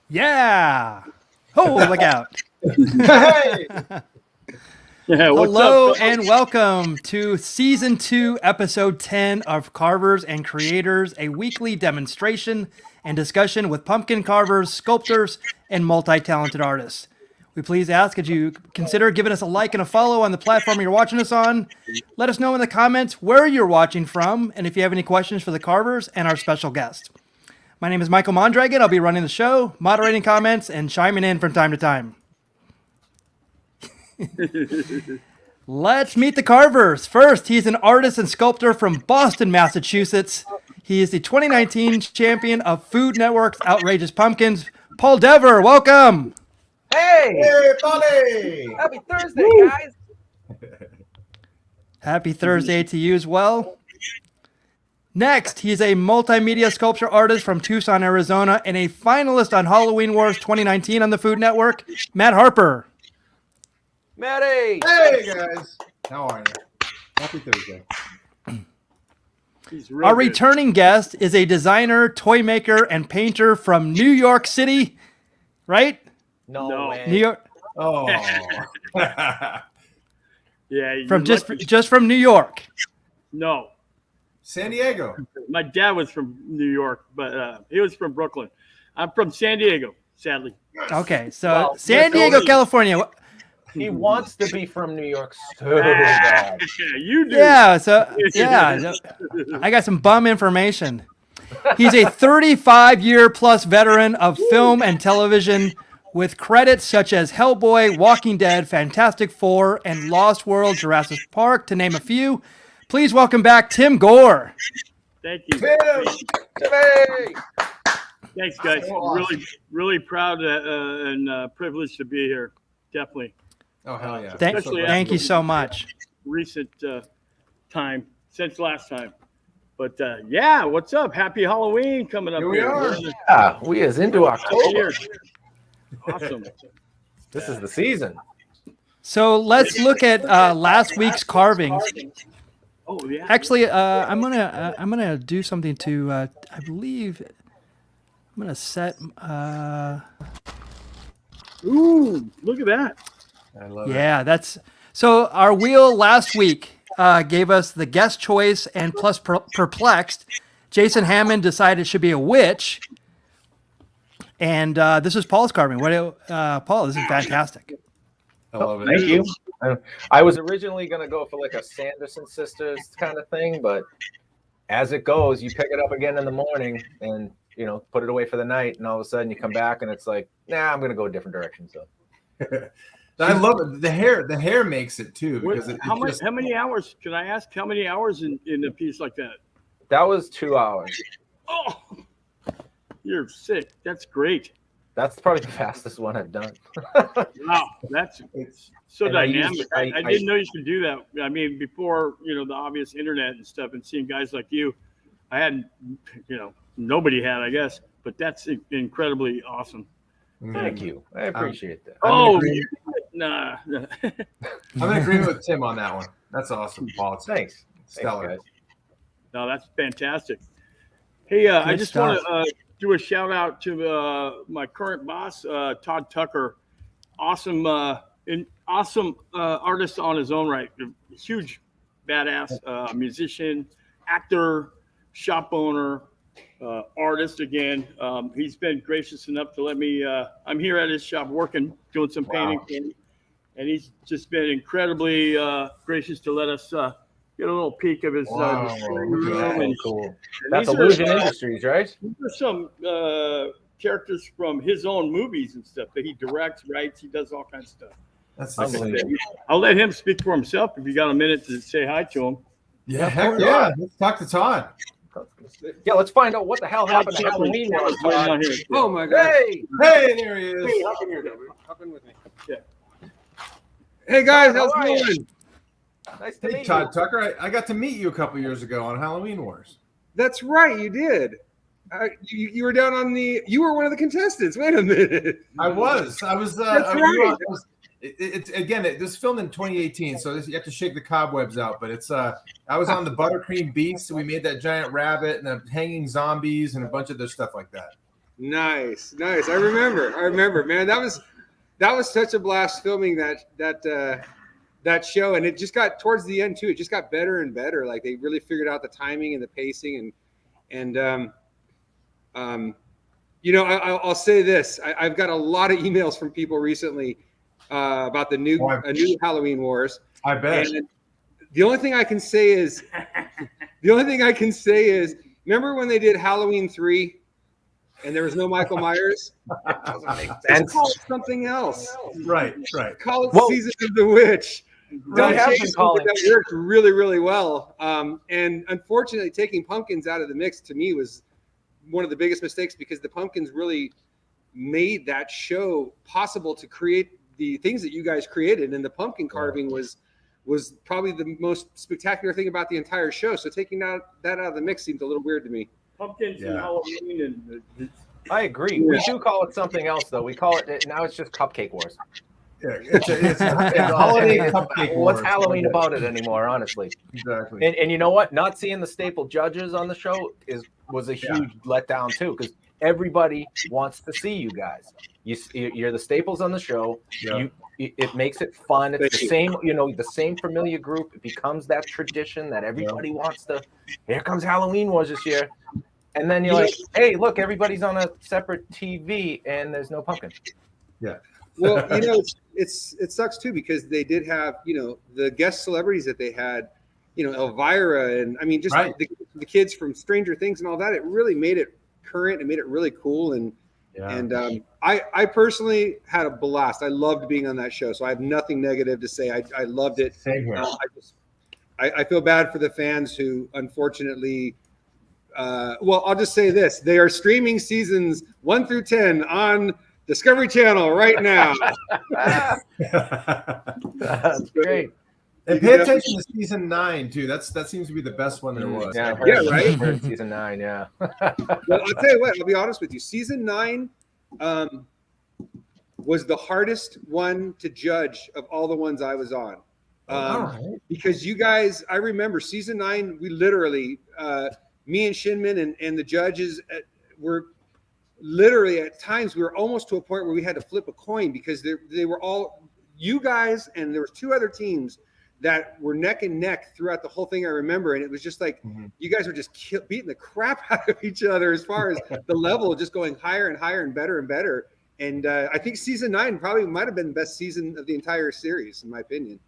Yeah. Oh, look out. Hey! Yeah, what's Hello up? and welcome to Season 2, Episode 10 of Carvers and Creators, a weekly demonstration and discussion with pumpkin carvers, sculptors, and multi-talented artists. We please ask that you consider giving us a like and a follow on the platform you're watching us on. Let us know in the comments where you're watching from and if you have any questions for the carvers and our special guest. My name is Michael Mondragon. I'll be running the show, moderating comments, and chiming in from time to time. Let's meet the Carvers. First, he's an artist and sculptor from Boston, Massachusetts. He is the 2019 champion of Food Network's Outrageous Pumpkins. Paul Dever, welcome. Hey, buddy! Happy Thursday, guys! Happy Thursday to you as well. Next, he's a multimedia sculpture artist from Tucson, Arizona, and a finalist on Halloween Wars 2019 on the Food Network, Matt Harper. Matty! Hey, guys! How are you? Happy Thursday. He's real Our good. returning guest is a designer, toy maker, and painter from New York City, right? No way. New York, Oh. Yeah, from you're just lucky. from New York. No, San Diego. my dad was from New York, but he was from Brooklyn. I'm from San Diego, sadly. Okay, so Well, San Diego, only- California. He wants to be from New York so bad. Yeah, you do. Yeah, so yeah, I got some bum information. He's a 35-year plus veteran of film and television with credits such as Hellboy, Walking Dead, Fantastic Four, and Lost World, Jurassic Park, to name a few. Please welcome back Tim Gore. Thank you. Tim! Hey! Thanks, guys. So awesome. Really proud and privileged to be here. Definitely. Oh, hell yeah. Especially Thank you so much. Recent time since last time. But yeah, what's up? Happy Halloween coming up Here we are. Yeah, we is into October. Here. Awesome. This is the season. So let's look at last week's carvings. Oh yeah. Actually, I'm gonna do something to. I believe I'm gonna set. Ooh, look at that. I love it. Yeah, that's so. Our wheel last week gave us the guest choice and plus perplexed. Jason Hammond decided it should be a witch, and this is Paul's carving. Paul? This is fantastic. I love it. Thank you. I was originally going to go for like a Sanderson Sisters kind of thing, but as it goes, you pick it up again in the morning and, you know, put it away for the night, and all of a sudden you come back and it's like, nah, I'm going to go a different direction. So I love it. The hair makes it too. Because How many hours? Can I ask how many hours in a piece like that? that was 2 hours. Oh, you're sick. That's great. That's probably the fastest one I've done. Wow, that's so And I dynamic. used- I I- didn't know you could do that. I mean, before the obvious internet and stuff, and seeing guys like you, I hadn't, nobody had, I guess. But that's incredibly awesome. Thank you. I appreciate that. Oh, agreement. nah. I'm in agreement with Tim on that one. That's awesome, Paul. It's Thanks. stellar. Thanks, guys. No, that's fantastic. Hey, I Good just stuff. want to do a shout out to my current boss, Todd Tucker. Awesome, awesome artist on his own right. A huge, badass musician, actor, shop owner, artist again. He's been gracious enough to let me. I'm here at his shop working, doing some painting, and he's just been incredibly gracious to let us get a little peek of his Wow. displaying room. And, Cool. and That's these are, Illusion Industries, right? these are some characters from his own movies and stuff that he directs, writes. He does all kinds of stuff. That's Unbelievable. I'll let him speak for himself if you got a minute to say hi to him. Yeah, heck yeah. Let's talk to Todd. Yeah, let's find out what the hell happened to Halloween. Down here. Oh my god! Hey, Hey, there he is. Hop in here, Deborah. Hop in with me. Yeah. Hey guys, how's How are it you? going? nice to Hey, meet Todd you. Tucker. I got to meet you a couple years ago on Halloween Wars. That's right, you did. You were down on the. You were one of the contestants. Wait a minute. I was. That's right. It was filmed in 2018, so you have to shake the cobwebs out. But it's I was on the buttercream beast, so we made that giant rabbit and the hanging zombies and a bunch of other stuff like that. Nice. I remember, man. That was such a blast filming that show, and it just got towards the end too. It just got better and better. Like they really figured out the timing and the pacing, and I'll say this: I've got a lot of emails from people recently about a new Halloween Wars. I bet. And the only thing I can say is, remember when they did Halloween 3? And there was no Michael Myers. That doesn't make sense. Call it something else. Right. Call it Season of the Witch. They have been calling that worked really, really well. And unfortunately, taking pumpkins out of the mix to me was one of the biggest mistakes, because the pumpkins really made that show possible to create the things that you guys created. And the pumpkin carving was probably the most spectacular thing about the entire show. So taking that out of the mix seemed a little weird to me. Pumpkins and Halloween and I agree. We do call it something else, though. We call it now. It's just Cupcake Wars. Yeah, it's holiday cupcake wars. What's Halloween about it anymore? Honestly, exactly. And you know what? Not seeing the staple judges on the show was a huge letdown too, because everybody wants to see you guys. You're the staples on the show. Yeah. It makes it fun. It's the same, the same familiar group. It becomes that tradition that everybody wants to. Here comes Halloween Wars this year. And then you're like, hey, look, everybody's on a separate TV and there's no pumpkin. Yeah. Well, it sucks too, because they did have, the guest celebrities that they had, Elvira, and I mean, just the kids from Stranger Things and all that. It really made it current and made it really cool. And I personally had a blast. I loved being on that show, so I have nothing negative to say. I loved it. Same here. I feel bad for the fans who, unfortunately. I'll just say this: they are streaming seasons 1 through 10 on Discovery Channel right now. That's great. And pay attention to season 9 too. That seems to be the best one there was. Yeah, right. Season 9, yeah. Well, I'll tell you what. I'll be honest with you. Season 9 was the hardest one to judge of all the ones I was on. Because you guys, I remember season 9. We literally. Me and Shinman and the judges were literally, at times, we were almost to a point where we had to flip a coin, because they were all, you guys, and there was 2 other teams that were neck and neck throughout the whole thing. I remember, and it was just like you guys were just beating the crap out of each other, as far as the level, just going higher and higher and better and better. And I think season 9 probably might have been the best season of the entire series, in my opinion.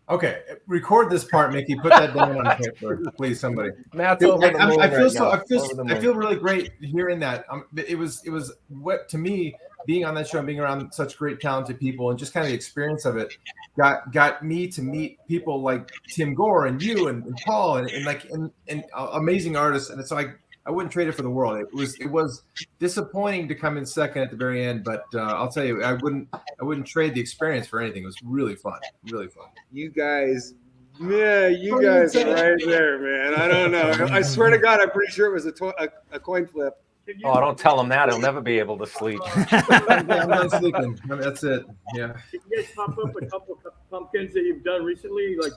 Okay, record this part, Mickey. Put that down on paper, please, somebody. Matt's over the moon I feel really great hearing that. It was what, to me, being on that show and being around such great, talented people, and just kind of the experience of it got me to meet people like Tim Gore and you and Paul and amazing artists. And it's like, I wouldn't trade it for the world. It was disappointing to come in second at the very end, but I'll tell you, I wouldn't trade the experience for anything. It was really fun, really fun. You guys are right there, man. I don't know. I swear to God, I'm pretty sure it was a coin flip. Oh, don't tell him that. He'll never be able to sleep. I'm not sleeping. That's it. Yeah. Can you guys pop up a couple of pumpkins that you've done recently, like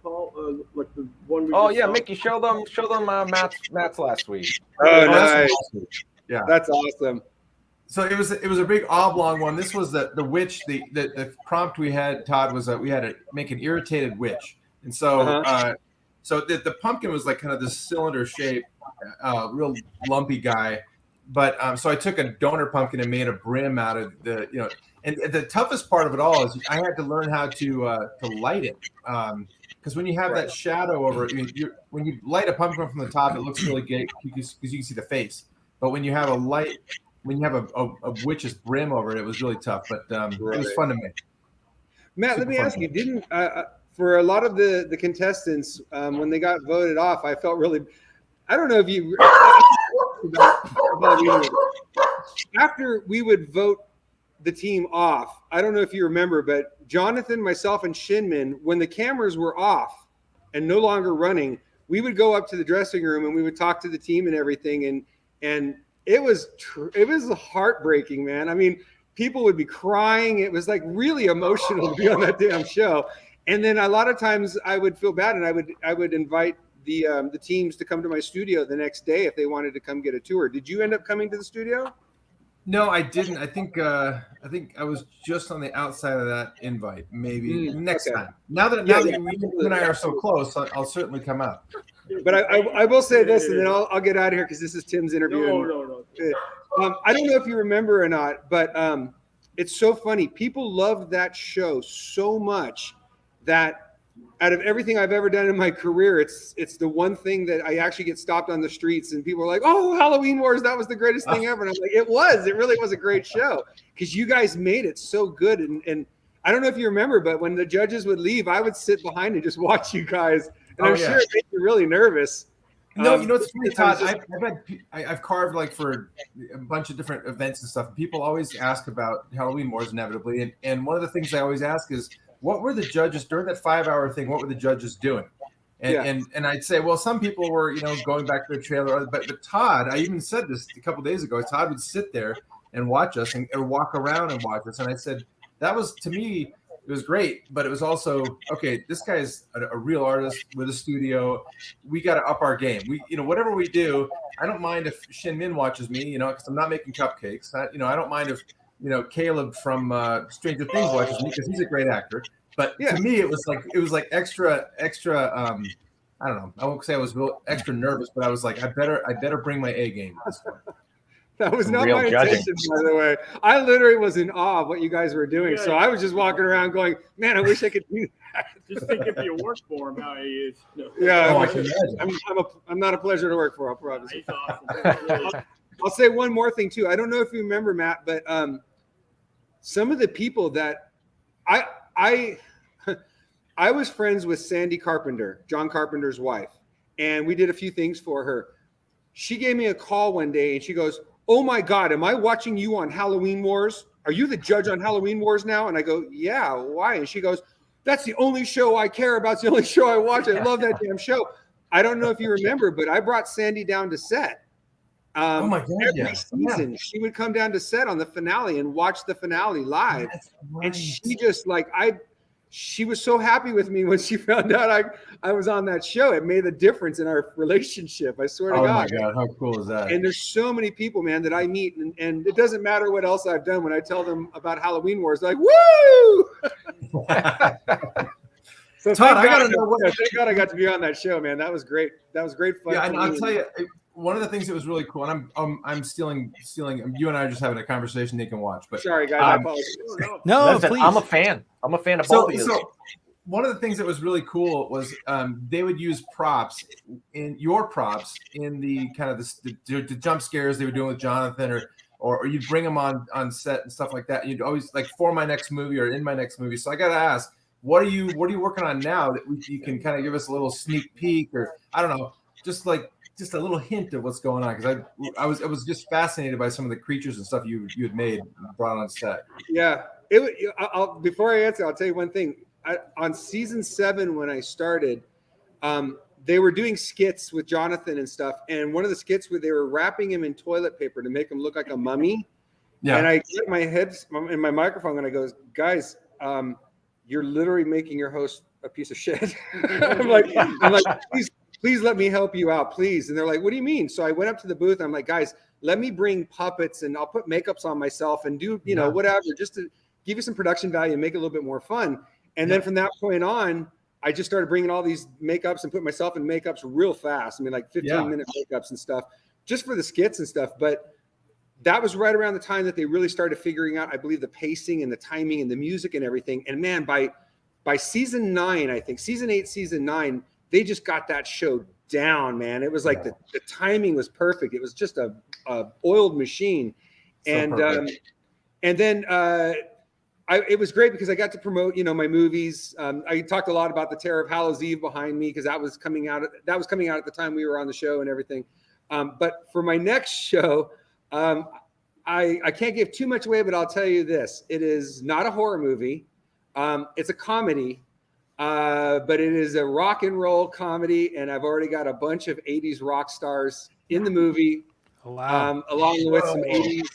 Paul, like the one? Mickey, show them Matt's last week. Oh, nice. Yeah, that's awesome. So it was a big oblong one. This was the witch. The prompt we had, Todd, was that we had to make an irritated witch, and so so the pumpkin was like kind of this cylinder shape. Real lumpy guy, but so I took a donor pumpkin and made a brim out of the, and the toughest part of it all is I had to learn how to light it, because when you have that shadow over it, when you light a pumpkin from the top, it looks really good because you can see the face. But when you have a witch's brim over it, it was really tough. But it was fun to make. Matt, let me ask you: didn't for a lot of the contestants when they got voted off, I felt really. I don't know if you after we would vote the team off. I don't know if you remember, but Jonathan, myself, and Shinman, when the cameras were off and no longer running, we would go up to the dressing room and we would talk to the team and everything. And it was heartbreaking, man. I mean, people would be crying. It was like really emotional to be on that damn show. And then a lot of times I would feel bad, and I would invite the teams to come to my studio the next day if they wanted to come get a tour. Did you end up coming to the studio? No, I didn't. I think I was just on the outside of that invite. Maybe next time. Now that you and I are so close, I'll certainly come out. But I will say this, and then I'll get out of here because this is Tim's interview. No. I don't know if you remember or not, but it's so funny. People loved that show so much that out of everything I've ever done in my career, it's the one thing that I actually get stopped on the streets and people are like, "Oh, Halloween Wars, that was the greatest thing ever." And I'm like, it really was a great show because you guys made it so good. And I don't know if you remember, but when the judges would leave, I would sit behind and just watch you guys. And I'm sure it made you really nervous. No, you know what's funny, Todd? I've carved like for a bunch of different events and stuff. People always ask about Halloween Wars inevitably, and one of the things I always ask is, what were the judges during that 5-hour thing? What were the judges doing? And I'd say, well, some people were, going back to their trailer, but Todd, I even said this a couple of days ago. Todd would sit there and watch us or walk around and watch us, and I said that was, to me, it was great, but it was also, okay, this guy's a real artist with a studio. We got to up our game. We, whatever we do, I don't mind if Shin Min watches me, because I'm not making cupcakes. I don't mind if, Caleb from Stranger Things watches me because he's a great actor. But to me, it was like extra. I don't know. I won't say I was real extra nervous, but I was like, I better bring my A game at this point. That was not my intention, by the way. I literally was in awe of what you guys were doing. Yeah. So I was just walking around going, man, I wish I could do that. Just think if you work for him, how he is. No. Yeah, I can imagine. I'm not a pleasure to work for, I'll promise. He's awesome. I'll say one more thing, too. I don't know if you remember, Matt, but some of the people that I was friends with Sandy Carpenter, John Carpenter's wife, and we did a few things for her. She gave me a call one day, and she goes, "Oh my God, am I watching you on Halloween Wars? Are you the judge on Halloween Wars now?" And I go, "Yeah, why?" And she goes, "That's the only show I care about. It's the only show I watch. I love that damn show." I don't know if you remember, but I brought Sandy down to set. Oh my God! Every season, she would come down to set on the finale and watch the finale live. Right. And she just she was so happy with me when she found out I was on that show. It made a difference in our relationship. I swear to God. Oh my God, how cool is that? And there's so many people, man, that I meet, and it doesn't matter what else I've done. When I tell them about Halloween Wars, they're like, "Woo!" So Todd, I gotta know what. Thank God I got to be on that show, man. That was great. That was great fun. Yeah, and I'll tell you, one of the things that was really cool, and I'm stealing. You and I are just having a conversation they can watch. But sorry, guys, I apologize. No, listen, please. I'm a fan of both of you. So one of the things that was really cool was they would use your props in the kind of the jump scares they were doing with Jonathan, or you'd bring them on set and stuff like that. You'd always like for my next movie or in my next movie. So I got to ask, what are you working on now that you can kind of give us a little sneak peek, or I don't know, just a little hint of what's going on, because I was just fascinated by some of the creatures and stuff you had made and brought on set. Yeah, before I answer, I'll tell you one thing. On season 7, when I started, they were doing skits with Jonathan and stuff, and one of the skits where they were wrapping him in toilet paper to make him look like a mummy. Yeah. And I get my head in my microphone and I goes, "Guys, you're literally making your host a piece of shit." I'm like, please let me help you out, please. And they're like, "What do you mean?" So I went up to the booth. I'm like, "Guys, let me bring puppets and I'll put makeups on myself and do, whatever, just to give you some production value and make it a little bit more fun." And then from that point on, I just started bringing all these makeups and put myself in makeups real fast. I mean, like 15-minute makeups and stuff just for the skits and stuff. But that was right around the time that they really started figuring out, I believe, the pacing and the timing and the music and everything. And man, by season 9, I think season 8, season 9, they just got that show down, man. It was like the timing was perfect. It was just a oiled machine. And then it was great because I got to promote, my movies. I talked a lot about the Terror of Hallows Eve behind me because that was coming out at the time we were on the show and everything. But for my next show, I can't give too much away, but I'll tell you this: it is not a horror movie. It's a comedy, but it is a rock and roll comedy, and I've already got a bunch of 80s rock stars in the movie. Oh, wow. Along with some 80s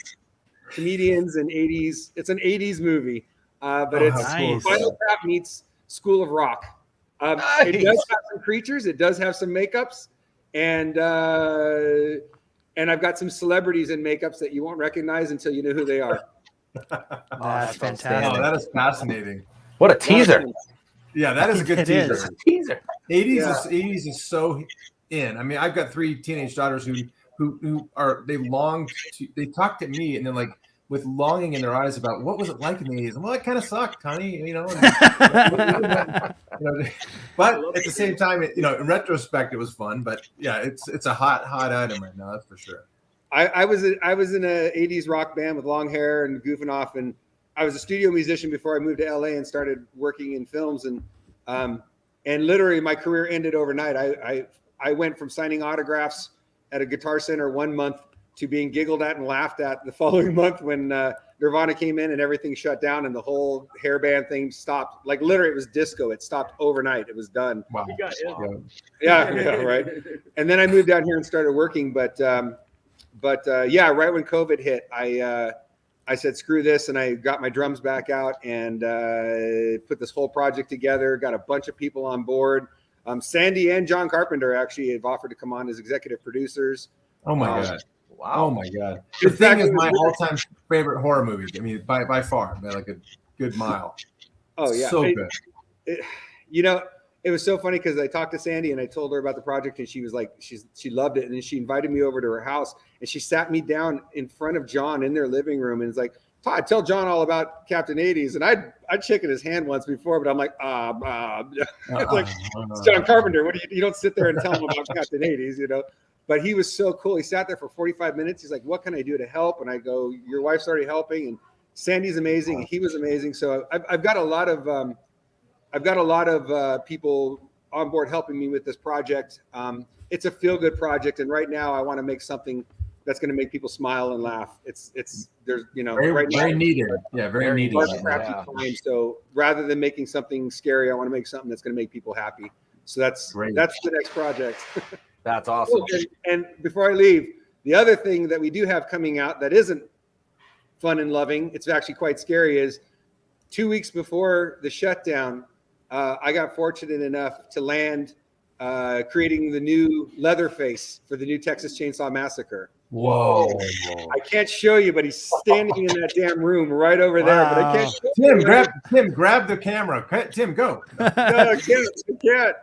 comedians and 80s. It's an 80s movie, but it's nice. Final Trap meets School of Rock. It does have some creatures. It does have some makeups, and And I've got some celebrities in makeups that you won't recognize until you know who they are. That's fantastic. Oh, that is fascinating. What a teaser. Yeah, that is a good It teaser. is. Teaser. 80s is so in. I mean, I've got 3 teenage daughters who are, they talked at me and then like with longing in their eyes about what was it like in the 80s. Well, it kind of sucked, honey, you know. But at the same time, in retrospect, it was fun. But yeah, it's a hot item right now. That's for sure. I was in a 80s rock band with long hair and goofing off, and I was a studio musician before I moved to LA and started working in films, and literally my career ended overnight. I went from signing autographs at a Guitar Center 1 month to being giggled at and laughed at the following month when Nirvana came in and everything shut down and the whole hairband thing stopped. Like literally, it was disco. It stopped overnight. It was done. Wow. Yeah, right. And then I moved down here and started working, but yeah, right when COVID hit, I said, screw this. And I got my drums back out and put this whole project together, got a bunch of people on board. Sandy and John Carpenter actually have offered to come on as executive producers. Oh my God. Wow. Oh my God. The Thing is my all-time favorite horror movie. I mean, by far, by like a good mile. Oh yeah. So good. It was so funny because I talked to Sandy and I told her about the project and she was like, she loved it. And then she invited me over to her house and she sat me down in front of John in their living room and was like, Todd, tell John all about Captain 80s. And I'd shaken his hand once before, but I'm like, it's like, it's John Carpenter. What do you don't sit there and tell him about Captain 80s, But he was so cool. He sat there for 45 minutes. He's like, what can I do to help? And I go, your wife's already helping. And Sandy's amazing. And he was amazing. So I've got a lot of people on board helping me with this project. It's a feel-good project. And right now I want to make something that's going to make people smile and laugh. There's very needed. Yeah, very needed. Time. So rather than making something scary, I want to make something that's going to make people happy. So that's the next project. That's awesome. And before I leave, the other thing that we do have coming out that isn't fun and loving, it's actually quite scary, is 2 weeks before the shutdown, I got fortunate enough to land creating the new Leatherface for the new Texas Chainsaw Massacre. Whoa. I can't show you, but he's standing in that damn room right over there. But I can't show Tim, grab the camera. Tim, go. No, I can't.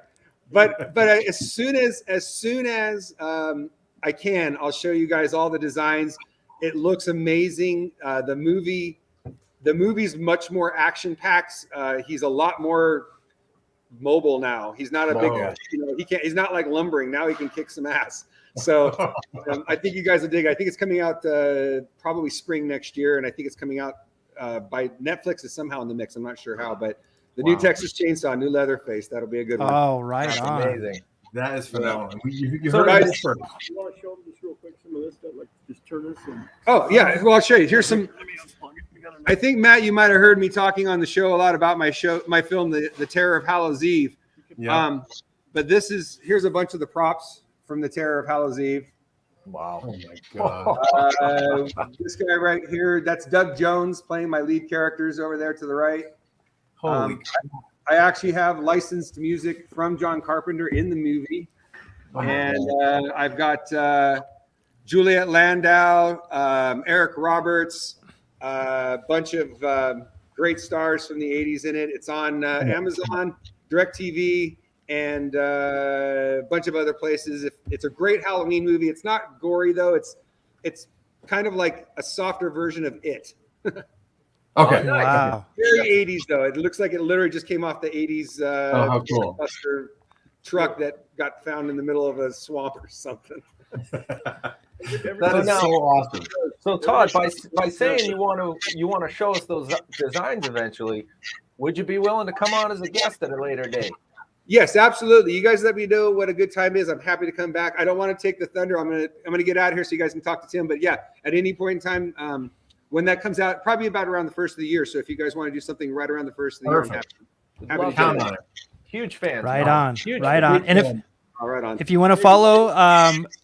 But as soon as I can, I'll show you guys all the designs. It looks amazing. The movie's much more action packed. He's a lot more mobile now. He's not a big, he's not like lumbering. Now he can kick some ass. So I think you guys will dig. I think it's coming out probably spring next year, and I think it's coming out by Netflix is somehow in the mix. I'm not sure how, but the new Texas Chainsaw, new Leatherface, that'll be a good one. Oh, right. That's on. amazing. That is phenomenal. You So heard guys, it first. You want to show them just real quick some of this stuff, like just turn this and. Oh yeah, well I'll show you. Here's some. I think Matt, you might have heard me talking on the show a lot about my film, The Terror of Hallows Eve. Yeah. But here's a bunch of the props from The Terror of Hallows Eve. Wow. Oh my God. This guy right here, that's Doug Jones playing my lead characters over there to the right. Holy I actually have licensed music from John Carpenter in the movie. And I've got Juliet Landau, Eric Roberts, a bunch of great stars from the 80s in it. It's on Amazon, DirecTV, and a bunch of other places. It's a great Halloween movie. It's not gory, though. It's kind of like a softer version of It. Okay. Wow. Very 80s, though. It looks like it literally just came off the 80s how cool. Buster truck that got found in the middle of a swamp or something. That is so awesome. So Todd, by saying you want to show us those designs eventually, would you be willing to come on as a guest at a later date? Yes, absolutely. You guys let me know what a good time is. I'm happy to come back. I don't want to take the thunder. I'm gonna get out of here so you guys can talk to Tim. But yeah, at any point in time, when that comes out, probably about around the first of the year. So if you guys want to do something right around the first of the year, I'm happy to Count do on it. it. Huge fans. Right on. Right on. And If you want to follow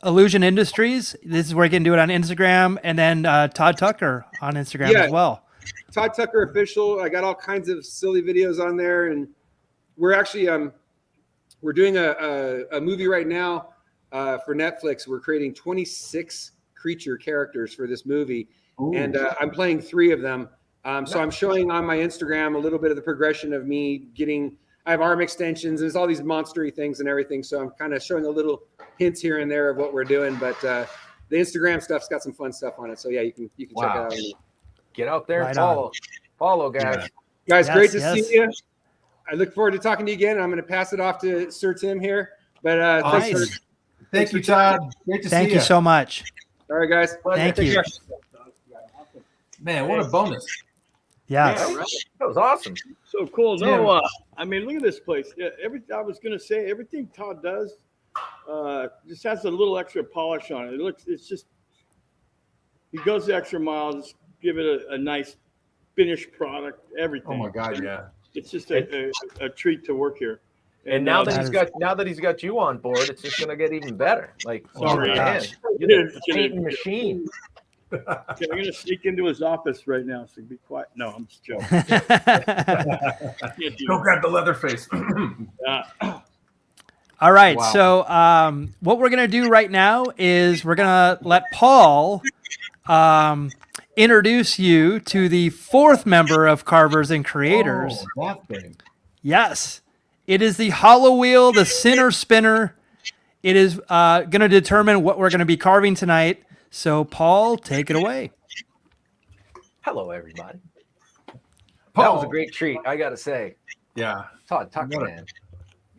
Illusion Industries, this is where you can do it on Instagram, and then Todd Tucker on Instagram as well. Todd Tucker Official. I got all kinds of silly videos on there, and we're actually we're doing a movie right now for Netflix. We're creating 26 creature characters for this movie. Ooh. And I'm playing 3 of them. So I'm showing on my Instagram a little bit of the progression of me getting. I have arm extensions. There's all these monstery things and everything. So I'm kind of showing a little hints here and there of what we're doing. But the Instagram stuff's got some fun stuff on it. So yeah, you can check it out. Get out there and Right follow, guys. Yeah. Guys, Yes, great to yes. see you. I look forward to talking to you again. I'm going to pass it off to Sir Tim here. But Nice. Thank you, Todd. Great to see you. Thank you so much. All right, guys. Thank you. Man, what a bonus. Yes. Yeah, right. That was awesome. So cool. Yeah. No, I mean, look at this place. Yeah, I was gonna say everything Todd does just has a little extra polish on it. It's just he goes the extra mile, just give it a nice finished product. Everything. Oh my God, yeah. It's just a treat to work here. And now that that he's got you on board, it's just gonna get even better. Like, Sorry. oh, man, Gosh. you're the painting machine. Okay, I'm gonna sneak into his office right now, so be quiet. No, I'm just joking. Can't do Don't grab the leather face. that. All right. Wow. So what we're going to do right now is we're going to let Paul introduce you to the 4th member of Carvers and Creators. Oh, that thing. Yes. It is the hollow wheel, the center spinner. It is going to determine what we're going to be carving tonight. So, Paul, take it away. Hello, everybody. That Paul. was a great treat, I gotta say. Yeah. Todd Tucker, What a- man,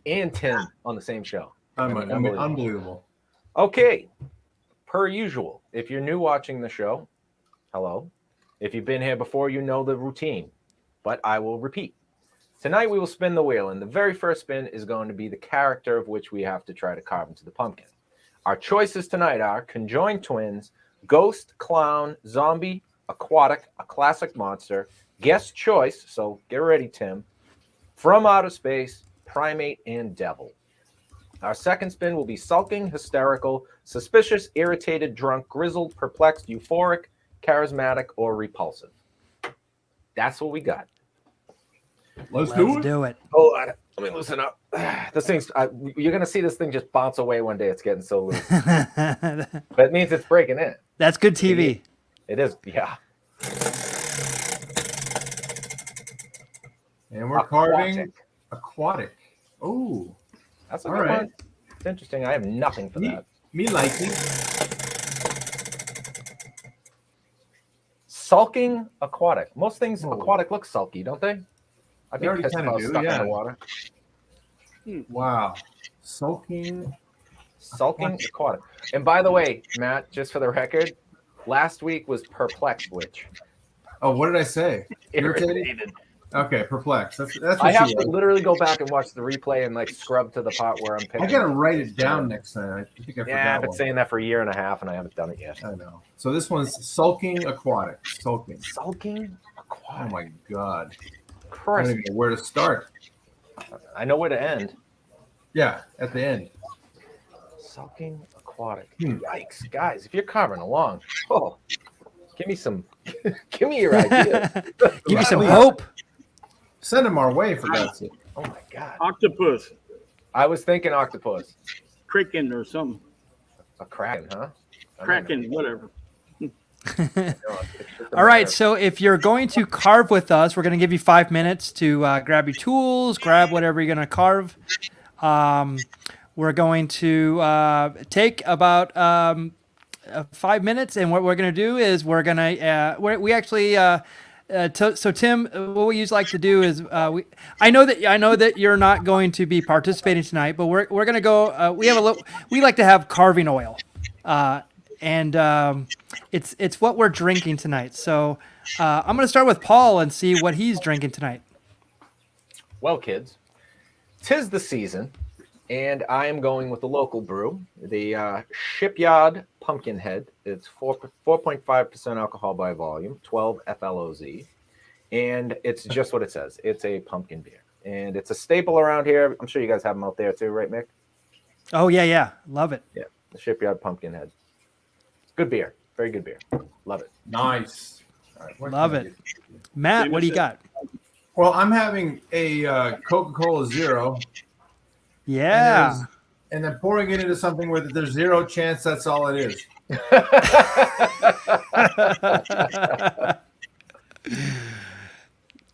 and Tim on the same show. Unbelievable. Okay, per usual, if you're new watching the show, hello. If you've been here before, you know the routine, but I will repeat. Tonight we will spin the wheel, and the very first spin is going to be the character of which we have to try to carve into the pumpkin. Our choices tonight are conjoined twins, ghost, clown, zombie, aquatic, a classic monster, guest choice, so get ready, Tim, from outer space, primate, and devil. Our second spin will be sulking, hysterical, suspicious, irritated, drunk, grizzled, perplexed, euphoric, charismatic, or repulsive. That's what we got. Let's Let's do it. Oh, let me loosen up. This thing's, you're going to see this thing just bounce away one day. It's getting so loose. But it means it's breaking in. That's good TV. It is, yeah. And we're carving aquatic. Oh, That's a All good right. one. It's interesting. I have nothing for that. me liking. Sulking aquatic. Most things Whoa. aquatic look sulky, don't they? I'd They be already pissed if kinda I was do, stuck yeah. underwater. Wow. Sulking. Sulking aquatic. And by the way, Matt, just for the record, last week was perplexed witch. Oh, what did I say? Irritated? Okay, perplexed. That's I what have she to was. literally go back and watch the replay and like scrub to the part where I'm picking. I gotta write it down next time. I think I forgot Yeah, I've been one. saying that for a year and a half and I haven't done it yet. I know. So this one's sulking aquatic. Sulking. Sulking Oh aquatic. my God. I Christ. don't even know where to start. I know where to end. Yeah, at the end. Sulking aquatic. Hmm. Yikes, guys! If you're carving along, oh, give me some, give me your ideas. Give me some hope. Send them our way for God's sake. Oh my god! Octopus, I was thinking octopus, kraken, or something. a kraken, huh? I don't Kraken, whatever. know. It's All right. So if you're going to carve with us, we're going to give you 5 minutes to grab your tools, grab whatever you're going to carve. We're going to take about 5 minutes, and what we're going to do is we're going to we actually. So Tim, what we usually like to do is I know that you're not going to be participating tonight, but we're going to go. We like to have carving oil, and it's what we're drinking tonight. So I'm going to start with Paul and see what he's drinking tonight. Well, kids, 'tis the season, and I am going with the local brew, the Shipyard Pumpkinhead. It's 4.5% alcohol by volume, 12 FLOZ, and it's just what it says. It's a pumpkin beer, and it's a staple around here. I'm sure you guys have them out there too, right, Mick? Oh yeah, love it. Yeah, the Shipyard Pumpkinhead. Good beer, very good beer. Love it. Nice. All right, what Love can I it. do? Matt, what do you got? Well, I'm having a Coca-Cola Zero. Yeah. And then pouring it into something where there's zero chance that's all it is.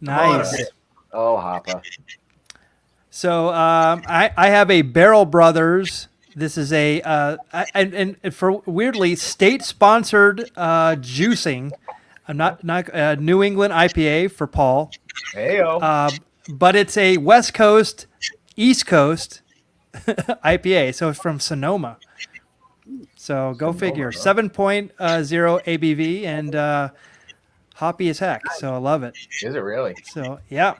Nice. Oh, Harper. So I have a Barrel Brothers. This is a and for weirdly state-sponsored juicing. I'm not New England IPA for Paul. Heyo. But it's a West Coast, East Coast IPA. So it's from Sonoma. So go figure. 7.0 ABV and hoppy as heck. So I love it. Is it really? So yeah.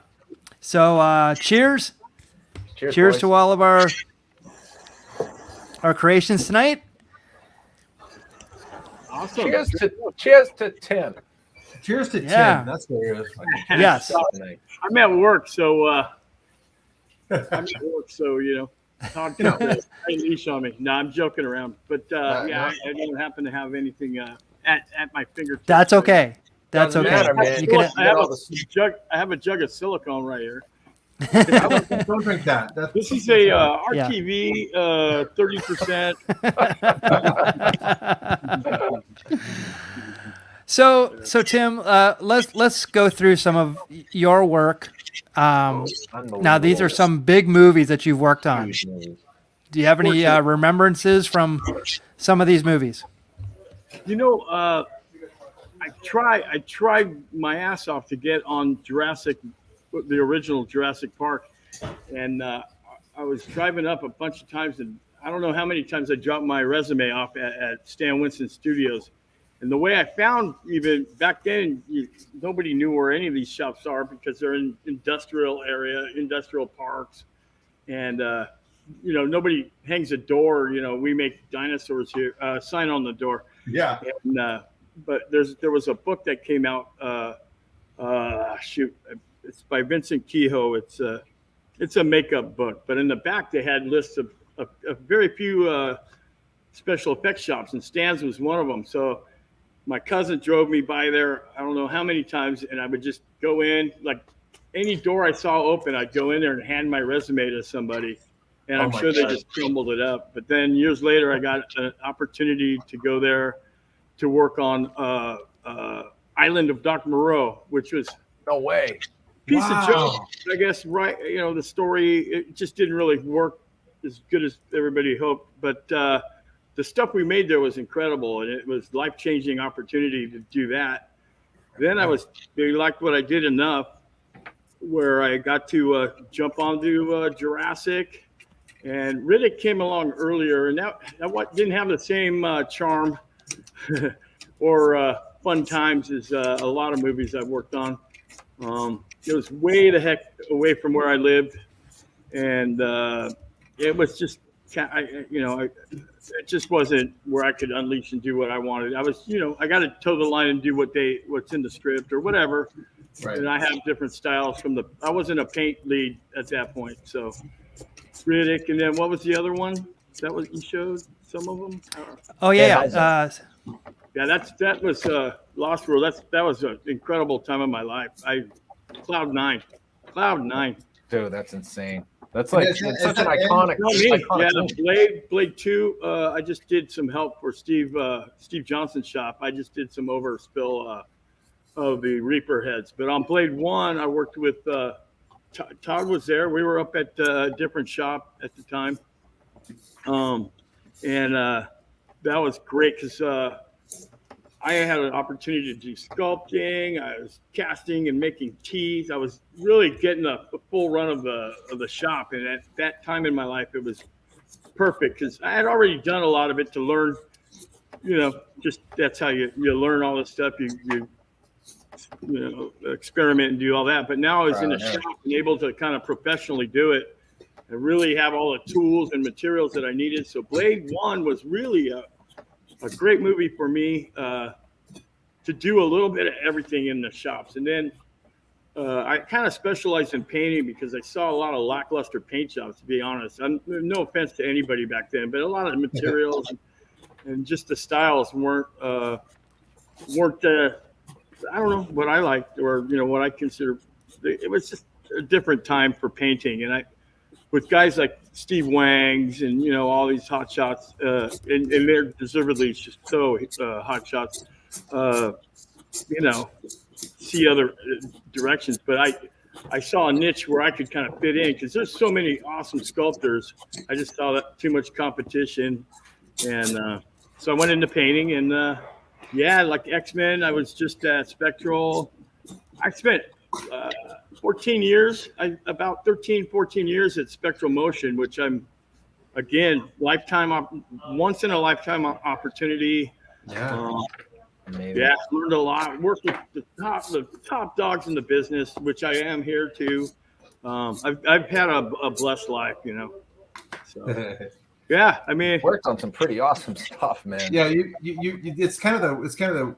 So cheers. Cheers Cheers to all of our creations tonight. Awesome. Cheers to Tim. Cheers to Yeah. Tim. That's what it is. Yes. I'm at work, so Todd can put a leash on me. No, I'm joking around, but I don't happen to have anything at my fingertips. That's okay. That's Doesn't okay. matter, man. You can, I have a jug of silicone right here. Don't drink that. This is a RTV 30%. So Tim, let's go through some of your work. Now these are some big movies that you've worked on. Do you have any remembrances from some of these movies? You know, I tried my ass off to get on the original Jurassic Park, and I was driving up a bunch of times, and I don't know how many times I dropped my resume off at Stan Winston Studios. And the way I found, even back then, nobody knew where any of these shops are because they're in industrial parks, and nobody hangs a door. We make dinosaurs here. Sign on the door. Yeah. And, but there was a book that came out. It's by Vincent Kehoe. It's a makeup book, but in the back they had lists of very few special effects shops, and Stan's was one of them. So my cousin drove me by there, I don't know how many times, and I would just go in, like any door I saw open, I'd go in there and hand my resume to somebody, and I'm sure they just crumbled it up. But then years later, I got an opportunity to go there to work on Island of Dr. Moreau, which was No way. piece of joke, I guess, right? The story, it just didn't really work as good as everybody hoped. But the stuff we made there was incredible, and it was life-changing opportunity to do that. Then they liked what I did enough where I got to jump onto Jurassic, and Riddick came along earlier, and that didn't have the same charm or fun times as a lot of movies I've worked on. It was way the heck away from where I lived, and it was just, it just wasn't where I could unleash and do what I wanted. I was, I got to toe the line and do what's in the script or whatever. Right. And I have different styles I wasn't a paint lead at that point. So Riddick, and then what was the other one? That was, you showed some of them? Oh yeah. That was Lost World. That was an incredible time of my life. Cloud nine. Dude, that's insane. That's like it's such an iconic. Blade 2. I just did some help for Steve Johnson's shop. I just did some overspill of the Reaper heads. But on Blade 1, I worked with Todd was there. We were up at a different shop at the time, and that was great because I had an opportunity to do sculpting. I was casting and making teeth. I was really getting a full run of the shop. And at that time in my life, it was perfect because I had already done a lot of it to learn, just that's how you learn all this stuff. You experiment and do all that. But now I was in a shop and able to kind of professionally do it and really have all the tools and materials that I needed. So Blade 1 was really a great movie for me to do a little bit of everything in the shops. And then I kind of specialized in painting because I saw a lot of lackluster paint jobs, to be honest. No offense to anybody back then, but a lot of the materials and just the styles weren't I don't know what I liked or, what I consider. It was just a different time for painting. And with guys like Steve Wangs and, you know, all these hot shots, and they're deservedly just so hot shots, you know, see other directions. But I saw a niche where I could kind of fit in because there's so many awesome sculptors. I just saw that too much competition. And so I went into painting and, yeah, like X-Men, I was just at Spectral. I spent 14 years, about 13, 14 years at Spectral Motion, which I'm, again, once in a lifetime opportunity. Yeah. Yeah, learned a lot. Worked with the top dogs in the business, which I am here too. I've had a blessed life, you know. So yeah, I mean, Worked on some pretty awesome stuff, man. Yeah, you it's kind of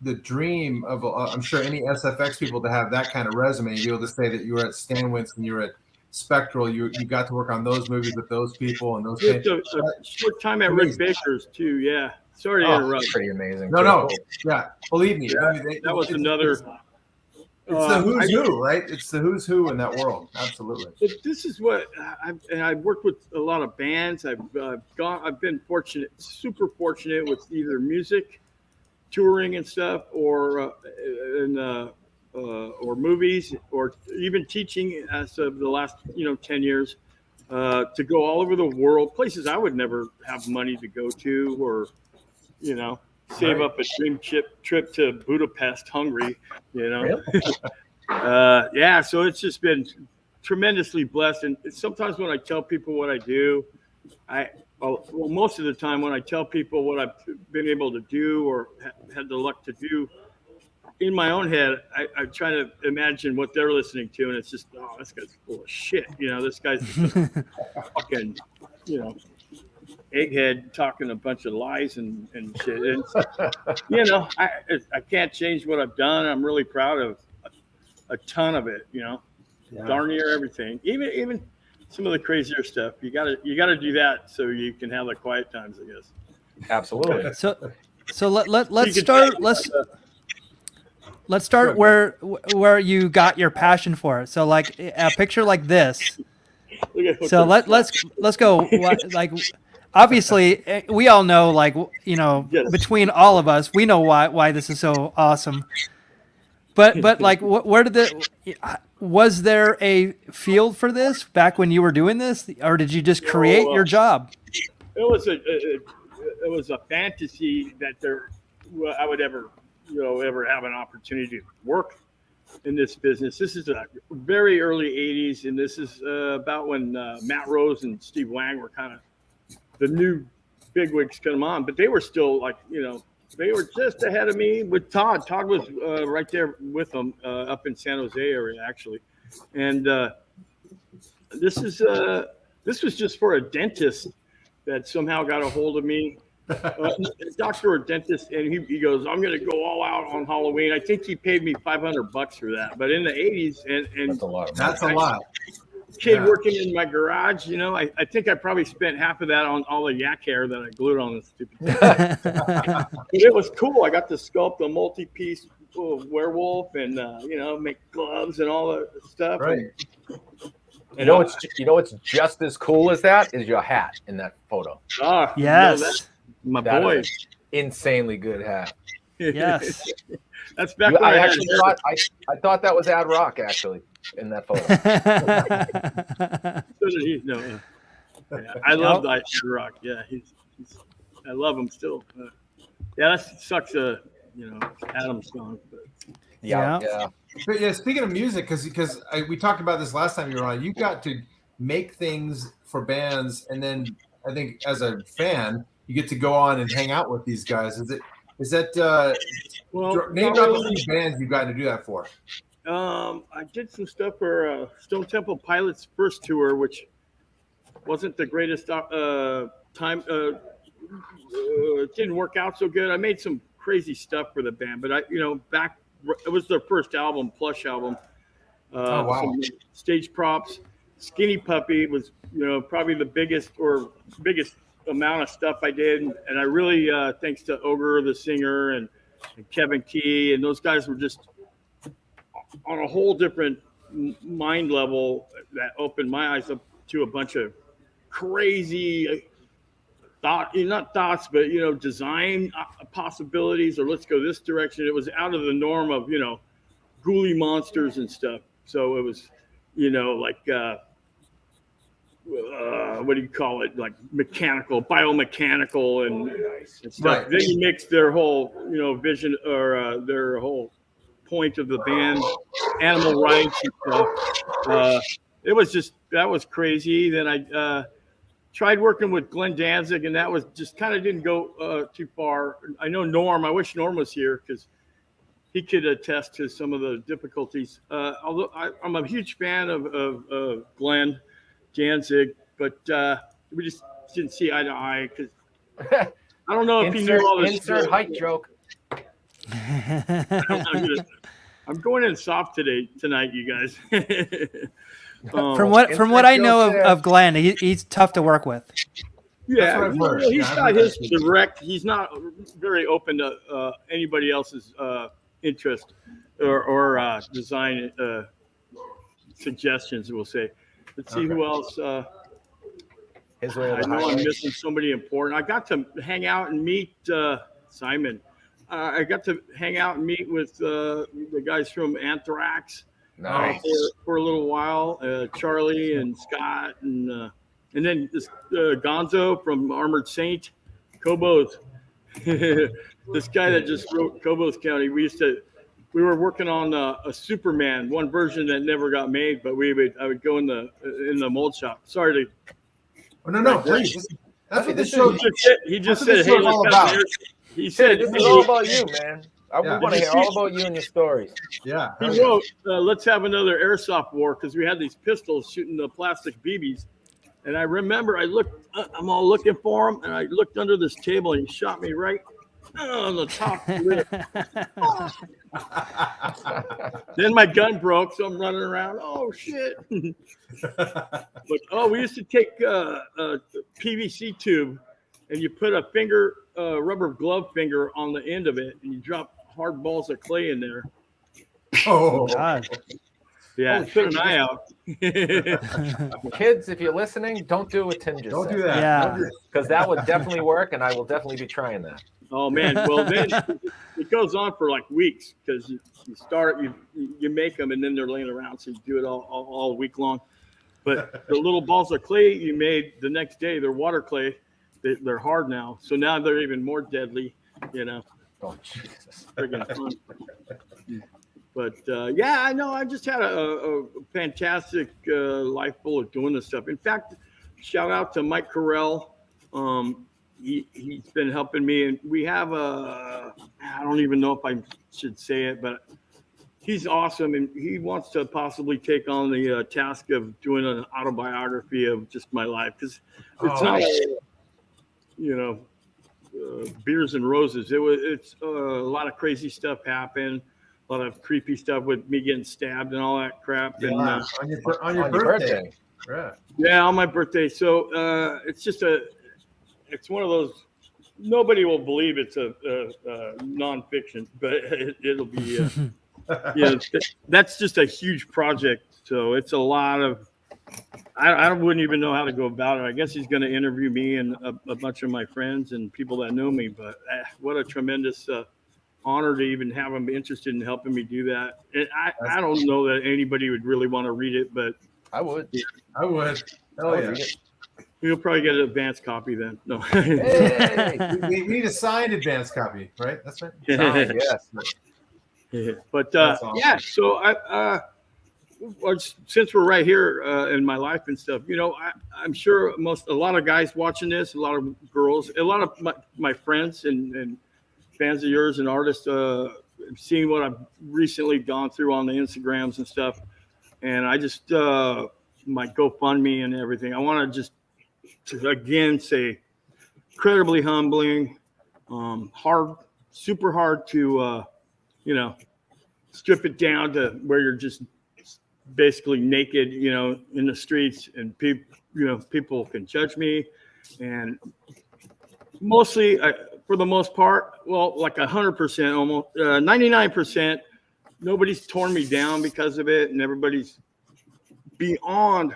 the dream of I'm sure any SFX people to have that kind of resume, to be able to say that you were at Stanwitz and you were at Spectral, you got to work on those movies with those people and those. Just a short time at Rick Baker's too. Yeah, sorry to interrupt. Pretty amazing. No, yeah, believe me, Yeah, that was another. It's the who's who, right? It's the who's who in that world. Absolutely. But this is what I've worked with a lot of bands. I've been fortunate, super fortunate with either music, touring and stuff, or movies, or even teaching as of the last 10 years, to go all over the world, places I would never have money to go to, or save up a dream trip to Budapest, Hungary, Really? Yeah, so it's just been tremendously blessed. And sometimes when I tell people what I do, most of the time when I tell people what I've been able to do or had the luck to do, in my own head, I try to imagine what they're listening to, and it's just, oh, this guy's full of shit. This guy's just a fucking, egghead talking a bunch of lies and shit. And, I can't change what I've done. I'm really proud of a ton of it, darn near everything. Even some of the crazier stuff. You gotta do that so you can have the quiet times, I guess. Absolutely. So let's start where you got your passion for it. So like a picture like this. So let's go like. Obviously, we all know, yes. Between all of us, we know why this is so awesome. But like, where did was there a field for this back when you were doing this, or did you just create your job? It was a fantasy that I would ever have an opportunity to work in this business. This is a very early '80s, and this is about when Matt Rose and Steve Wang were kind of the new bigwigs come on, but they were still they were just ahead of me with Todd. Todd was right there with them up in San Jose area, actually. And this was just for a dentist that somehow got a hold of me, a doctor or dentist, and he goes, I'm going to go all out on Halloween. I think he paid me $500 for that. But in the 80s, and that's a lot. That's a lot. Kid working in my garage, I think I probably spent half of that on all the yak hair that I glued on this stupid thing. But it was cool. I got to sculpt a multi-piece werewolf and make gloves and all that stuff. Right. What's just as cool as that is your hat in that photo. Ah, yes, my boy, insanely good hat. Yes, that's back. I thought that was Ad Rock actually. In that photo. I love Ad Rock. Yeah, I love him still. Yeah, that sucks. Adam's gone. But. Yeah. But yeah, speaking of music, because we talked about this last time you were on, you got to make things for bands, and then I think as a fan, you get to go on and hang out with these guys. Is that name drop a few bands you've gotten to do that for? I did some stuff for Stone Temple Pilots' first tour, which wasn't the greatest time. It didn't work out so good. I made some crazy stuff for the band, but it was their first album, Plush album. Some stage props. Skinny Puppy was, probably the biggest amount of stuff I did, and I really, thanks to Ogre, the singer, and Kevin Key, and those guys were just on a whole different mind level that opened my eyes up to a bunch of crazy not thoughts, but design possibilities, or let's go this direction. It was out of the norm of ghoulie monsters and stuff. So it was like what do you call it, like biomechanical and stuff. Right. Then you mix their whole vision, or their whole point of the band, animal rights and stuff. That was crazy. Then I tried working with Glenn Danzig, and that was just kind of didn't go too far. I know Norm. I wish Norm was here because he could attest to some of the difficulties. Although I'm a huge fan of Glenn Danzig, but we just didn't see eye to eye because I don't know if he knew all this. Insert height joke. I'm going in soft tonight, you guys. From what I know of Glenn, he's tough to work with. Yeah, he's got his direct. He's not very open to anybody else's interest or design suggestions. We'll say. Let's see who else. His way of I know I'm missing somebody important. I got to hang out and meet Simon. I got to hang out and meet with the guys from Anthrax. Nice. For a little while, Charlie and Scott, and then this Gonzo from Armored Saint, Cobos. This guy that just wrote Cobos County. We were working on a Superman, one version that never got made, but I would go in the mold shop. Sorry to. Oh, no, please. That's what this show. He just said, "Hey, all about." He said, "This is all about you, man. We want to hear all about you and your stories." Yeah. He wrote, "Let's have another airsoft war," because we had these pistols shooting the plastic BBs. And I remember I'm all looking for him, and I looked under this table, and he shot me right on the top lip. Then my gun broke, so I'm running around. Oh, shit. But, we used to take a PVC tube, and you put a rubber glove finger on the end of it, and you drop hard balls of clay in there. Oh, God. Yeah, put an eye out. Kids, if you're listening, don't do what Tim just don't said. do that. Yeah. Because that would definitely work, and I will definitely be trying that. Oh man, well then it goes on for like weeks because you start, you make them, and then they're laying around, so you do it all week long. But the little balls of clay you made the next day, they're water clay. They're hard now, so now they're even more deadly. Oh Jesus! Friggin' fun. But yeah, I know. I just had a fantastic life full of doing this stuff. In fact, shout out to Mike Carell. He's been helping me, and we have I don't even know if I should say it, but he's awesome, and he wants to possibly take on the task of doing an autobiography of just my life, because it's not, beers and roses. It's a lot of crazy stuff happened. A lot of creepy stuff with me getting stabbed and all that crap. Yeah, and on your birthday. Right. Yeah, on my birthday. So it's one of those. Nobody will believe it's a nonfiction, but it'll be. That's just a huge project. So it's a lot of. I wouldn't even know how to go about it. I guess he's going to interview me and a bunch of my friends and people that know me. But what a tremendous honor to even have him interested in helping me do that. And I don't know that anybody would really want to read it, but I would. I would. Oh yeah. You'll probably get an advanced copy then. No. Hey. We need a signed advance copy, right? That's right. Signed, yes. But awesome. yeah, so since we're right here in my life and stuff, I'm sure a lot of guys watching this, a lot of girls, a lot of my friends and fans of yours and artists seeing what I've recently gone through on the Instagrams and stuff. And I just, my GoFundMe and everything, I want to just again say incredibly humbling, super hard to, strip it down to where you're just basically naked, in the streets, and people can judge me. And mostly, for the most part, well, like 100%, almost 99%, nobody's torn me down because of it, and everybody's beyond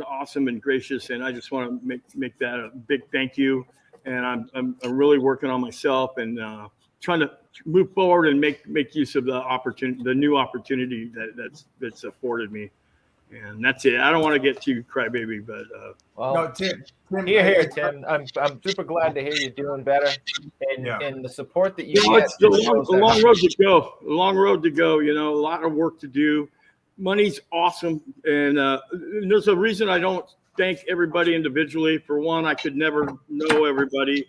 awesome and gracious. And I just want to make that a big thank you. And I'm really working on myself and trying to move forward and make use of the new opportunity that's afforded me. And that's it. I don't want to get too crybaby, but No, Tim, here, Tim. I'm super glad to hear you're doing better, and the support that you get. It's a long road to go. A long road to go. You know, a lot of work to do. Money's awesome, and there's a reason I don't thank everybody individually. For one, I could never know everybody,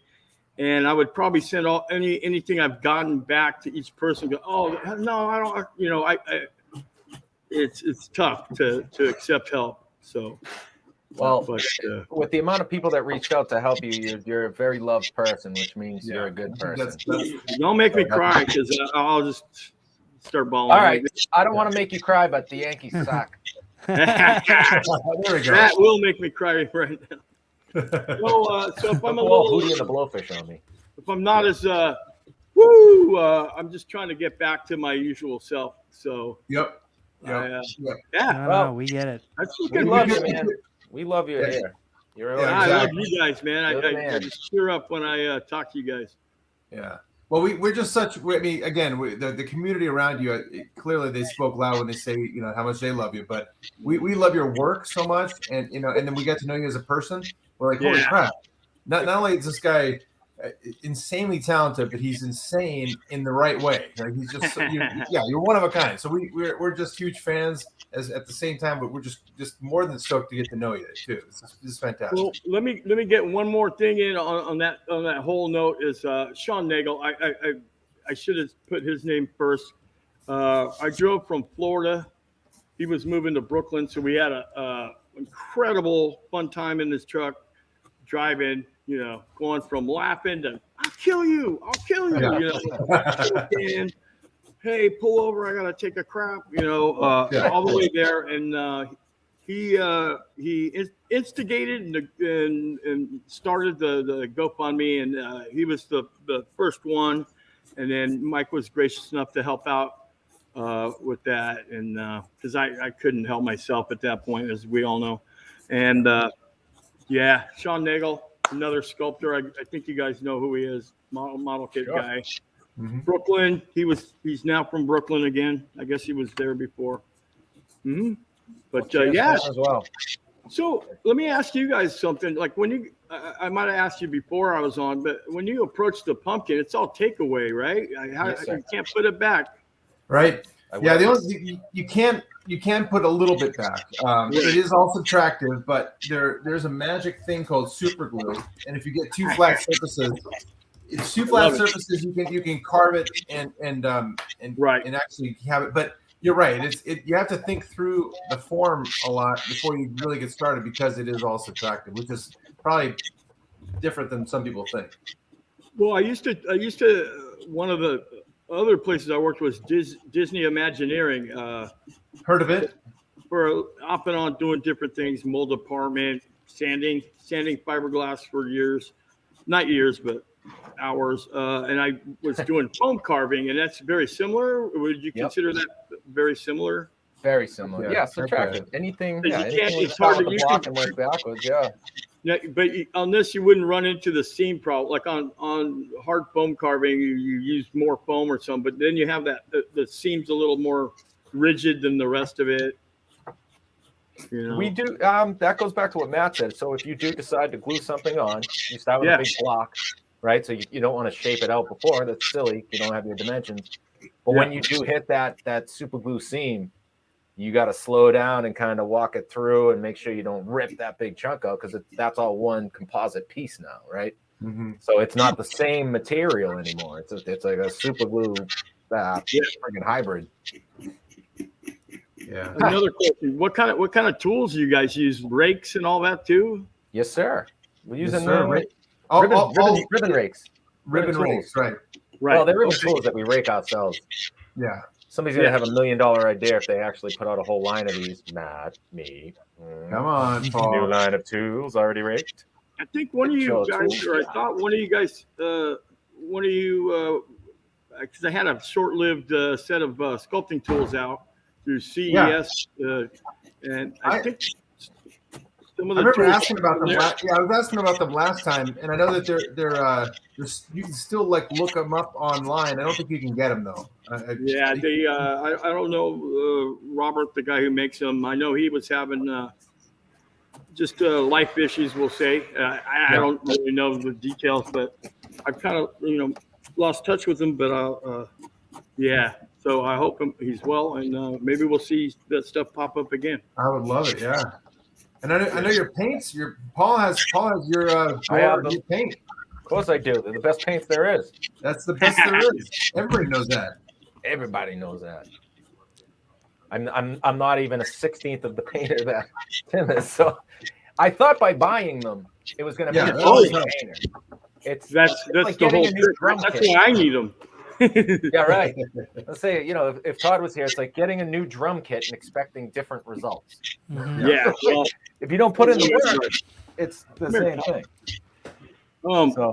and I would probably send anything I've gotten back to each person. Go, oh no, I don't. You know, it's tough to accept help. So, with the amount of people that reached out to help you, you're a very loved person, which means you're a good person. Don't make me cry because I'll just start bawling. All right, I don't want to make you cry, but the Yankees suck. There we go. That will make me cry right now. So if I'm a little Hootie and the Blowfish on me, if I'm not as I'm just trying to get back to my usual self. So Yep. Well, we get it. We love you, man. We love you here. I love you guys, man. I just cheer up when I talk to you guys. Yeah. Well, we're just such. I mean, again, the community around you. Clearly, they spoke loud when they say how much they love you. But we love your work so much, and and then we get to know you as a person. We're like, holy crap! Not only is this guy insanely talented, but he's insane in the right way. Like he's just you're one of a kind. So we're just huge fans at the same time, but we're just more than stoked to get to know you too. This is fantastic. Well, let me get one more thing in on that whole note is Sean Nagle. I should have put his name first. I drove from Florida. He was moving to Brooklyn, so we had a incredible fun time in this truck driving. Going from laughing to I'll kill you. And, hey, pull over. I gotta take a crap. All the way there. And he instigated and started the GoFundMe, and he was the first one. And then Mike was gracious enough to help out with that, and because I couldn't help myself at that point, as we all know. And Sean Nagle. Another sculptor. I think you guys know who he is. Model kit guy. Mm-hmm. Brooklyn. He's now from Brooklyn again. I guess he was there before. Mm-hmm. But as well. So let me ask you guys something. Like when you, I might have asked you before I was on, but when you approach the pumpkin, it's all takeaway, right? You can't put it back. Right. Yeah. You can put a little bit back. It is all subtractive, but there's a magic thing called super glue, and if you get two flat surfaces, you can carve it and actually have it. But you're right. You have to think through the form a lot before you really get started because it is all subtractive, which is probably different than some people think. Well, I used to one of the other places I worked was Disney Imagineering. Heard of it? For off and on doing different things, mold department, sanding fiberglass for years, not years, but hours. And I was doing foam carving, and that's very similar. Would you consider that very similar? Very similar. Yeah, subtractive. Anything. It's hard to block and work backwards. Yeah. Yeah, but on this, you wouldn't run into the seam problem. Like on hard foam carving, you use more foam or something, but then you have that the seam's a little more rigid than the rest of it. We do. That goes back to what Matt said. So if you do decide to glue something on, you start with a big block, right? So you don't want to shape it out before. That's silly. You don't have your dimensions. But when you do hit that super glue seam, you got to slow down and kind of walk it through and make sure you don't rip that big chunk out because that's all one composite piece now, right? Mm-hmm. So it's not the same material anymore. It's like a super glue freaking hybrid. Yeah. Another question: What kind of tools do you guys use? Rakes and all that too? Yes, sir. We're using ribbon rakes. Ribbon rakes, right? Well, they're ribbon tools that we rake ourselves. Yeah. Somebody's gonna have $1 million idea if they actually put out a whole line of these. Not me. Come on, Paul. New line of tools already raked. I think one of you guys, or I thought one of you guys, because I had a short-lived set of sculpting tools out. through CES, and I think some of I the remember tools asking about them. I was asking about them last time, and I know that they're you can still like look them up online. I don't think you can get them though. Yeah, I don't know Robert, the guy who makes them. I know he was having just life issues, we'll say. I don't really know the details, but I've kind of lost touch with him. But yeah, so I hope he's well, and maybe we'll see that stuff pop up again. I would love it. Yeah, and I know your paints. Paul has your your paint. Of course I do. They're the best paints there is. That's the best there is. Everybody knows that. Everybody knows that. I'm not even a 16th of the painter that Tim is. So I thought by buying them, it was going to be a painter. That's like the whole getting a new drum That's kit. why I need them. Yeah, right. Let's say, if Todd was here, it's like getting a new drum kit and expecting different results. Mm-hmm. Yeah. Well, If you don't put in the work, it's the same thing.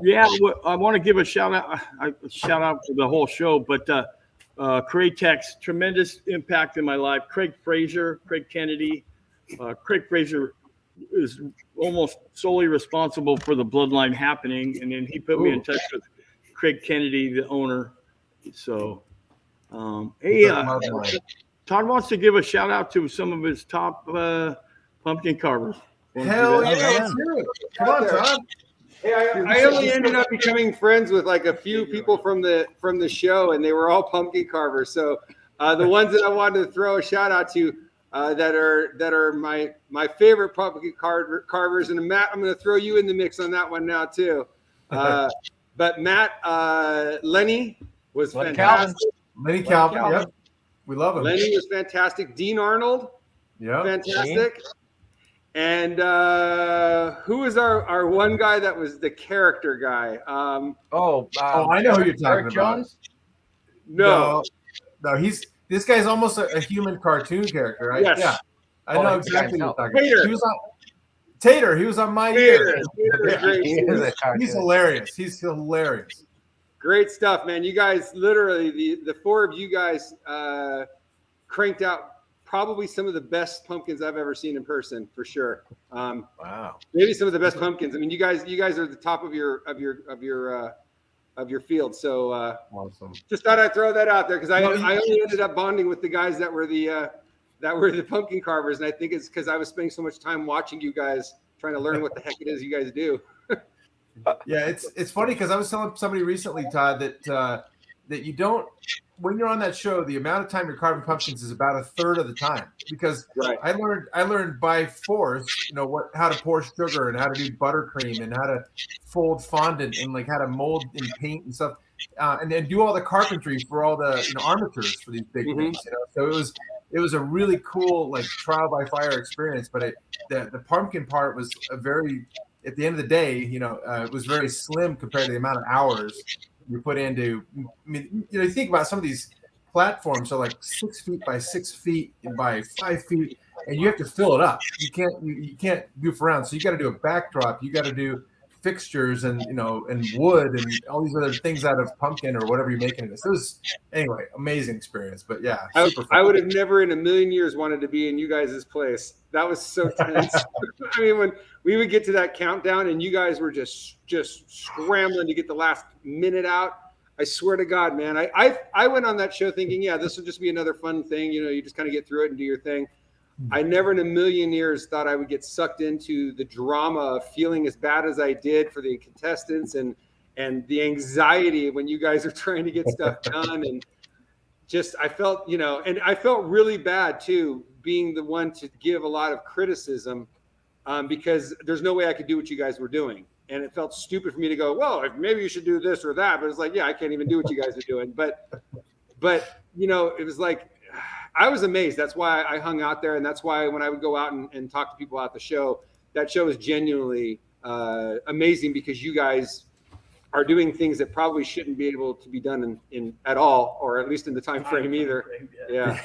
Yeah, I want to give a shout out to the whole show, but Craig Tech's tremendous impact in my life. Craig Kennedy. Craig Frazier is almost solely responsible for the bloodline happening, and then he put me in touch with Craig Kennedy, the owner. So, hey, Todd wants to give a shout out to some of his top pumpkin carvers. Hell yeah, let's hear it. Come on, Todd. Hey, I only ended up becoming friends with like a few people from the show, and they were all pumpkin carvers. So the ones that I wanted to throw a shout out to that are my favorite pumpkin carvers, and Matt, I'm going to throw you in the mix on that one now too. But Matt, Lenny was fantastic. Lenny Calvin, yep, we love him. Lenny was fantastic. Dean Arnold, fantastic. And who was our one guy that was the character guy? I know who you're talking about. Jones? No, this guy's almost a human cartoon character, right? Yes. Yeah, I know exactly what you're talking Tater. about. He was on Tater. He was on my year. He's hilarious. He's hilarious. Great stuff, man. You guys, literally, the four of you guys cranked out probably some of the best pumpkins I've ever seen in person, for sure. Wow. Maybe some of the best pumpkins. I mean, you guys are the top of your field. So awesome. Just thought I'd throw that out there because I only ended up bonding with the guys that were the pumpkin carvers, and I think it's because I was spending so much time watching you guys trying to learn what the heck it is you guys do. Yeah, it's funny because I was telling somebody recently, Todd, that you don't, when you're on that show, the amount of time you're carving pumpkins is about a third of the time, because I learned by force, how to pour sugar and how to do buttercream and how to fold fondant and like how to mold and paint and stuff, and then do all the carpentry for all the armatures for these big things. So it was a really cool like trial by fire experience. But the pumpkin part was at the end of the day, it was very slim compared to the amount of hours you put into. I mean, you think about some of these platforms are like 6 feet by 6 feet by 5 feet, and you have to fill it up. You can't goof around. So you got to do a backdrop. You got to do fixtures and and wood and all these other things out of pumpkin or whatever you're making it. So it was, anyway, amazing experience. But yeah, I would have never in a million years wanted to be in you guys' place. That was so tense. I mean, when we would get to that countdown and you guys were just scrambling to get the last minute out, I swear to God, man, I went on that show thinking, yeah, this will just be another fun thing. You just kind of get through it and do your thing. I never in a million years thought I would get sucked into the drama of feeling as bad as I did for the contestants and the anxiety when you guys are trying to get stuff done. And just, I felt, and I felt really bad too, being the one to give a lot of criticism because there's no way I could do what you guys were doing. And it felt stupid for me to go, well, maybe you should do this or that. But it's like, yeah, I can't even do what you guys are doing. But it was like, I was amazed. That's why I hung out there. And that's why when I would go out and talk to people at the show, that show is genuinely amazing because you guys are doing things that probably shouldn't be able to be done in at all, or at least in the time frame either. Yeah.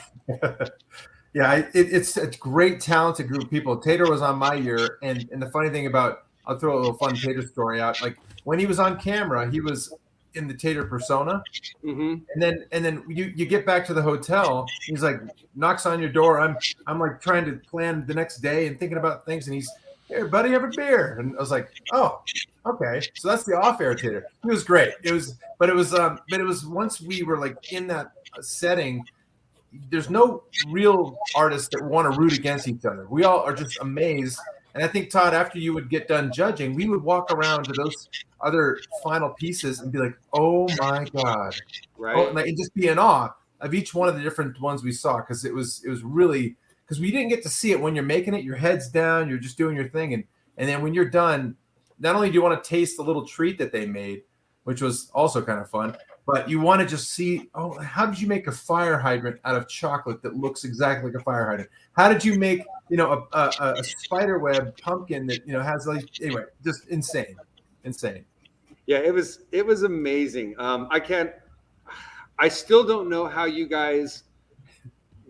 Yeah. It's a great, talented group of people. Tater was on my year. And the funny thing about, I'll throw a little fun Tater story out. Like when he was on camera, he was in the Tater persona. Mm-hmm. And then you get back to the hotel. He's like knocks on your door. I'm like trying to plan the next day and thinking about things. And he's, "Here, buddy, have a beer." And I was like, "Oh, okay." So that's the off-air Tater. It was great. It was once we were like in that setting. There's no real artists that want to root against each other. We all are just amazed. And I think, Todd, after you would get done judging, we would walk around to those other final pieces and be like, "Oh my God." Right. Oh, and just be in awe of each one of the different ones we saw. Cause it was really, cause we didn't get to see it when you're making it, your head's down, you're just doing your thing. And then when you're done, not only do you want to taste the little treat that they made, which was also kind of fun, but you want to just see, oh, how did you make a fire hydrant out of chocolate that looks exactly like a fire hydrant? How did you make, a spider web pumpkin that, has like, anyway, just insane. Yeah, it was amazing. I still don't know how you guys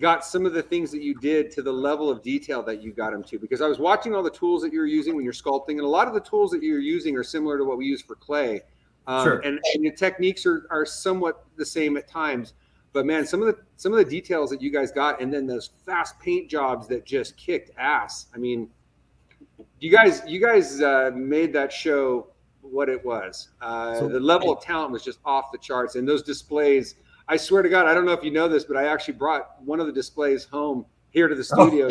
got some of the things that you did to the level of detail that you got them to, because I was watching all the tools that you were using when you're sculpting, and a lot of the tools that you're using are similar to what we use for clay. Sure. And your techniques are somewhat the same at times, but man, some of the details that you guys got, and then those fast paint jobs that just kicked ass. I mean, you guys made that show what it was. The level of talent was just off the charts, and those displays. I swear to God, I don't know if you know this, but I actually brought one of the displays home here to the studio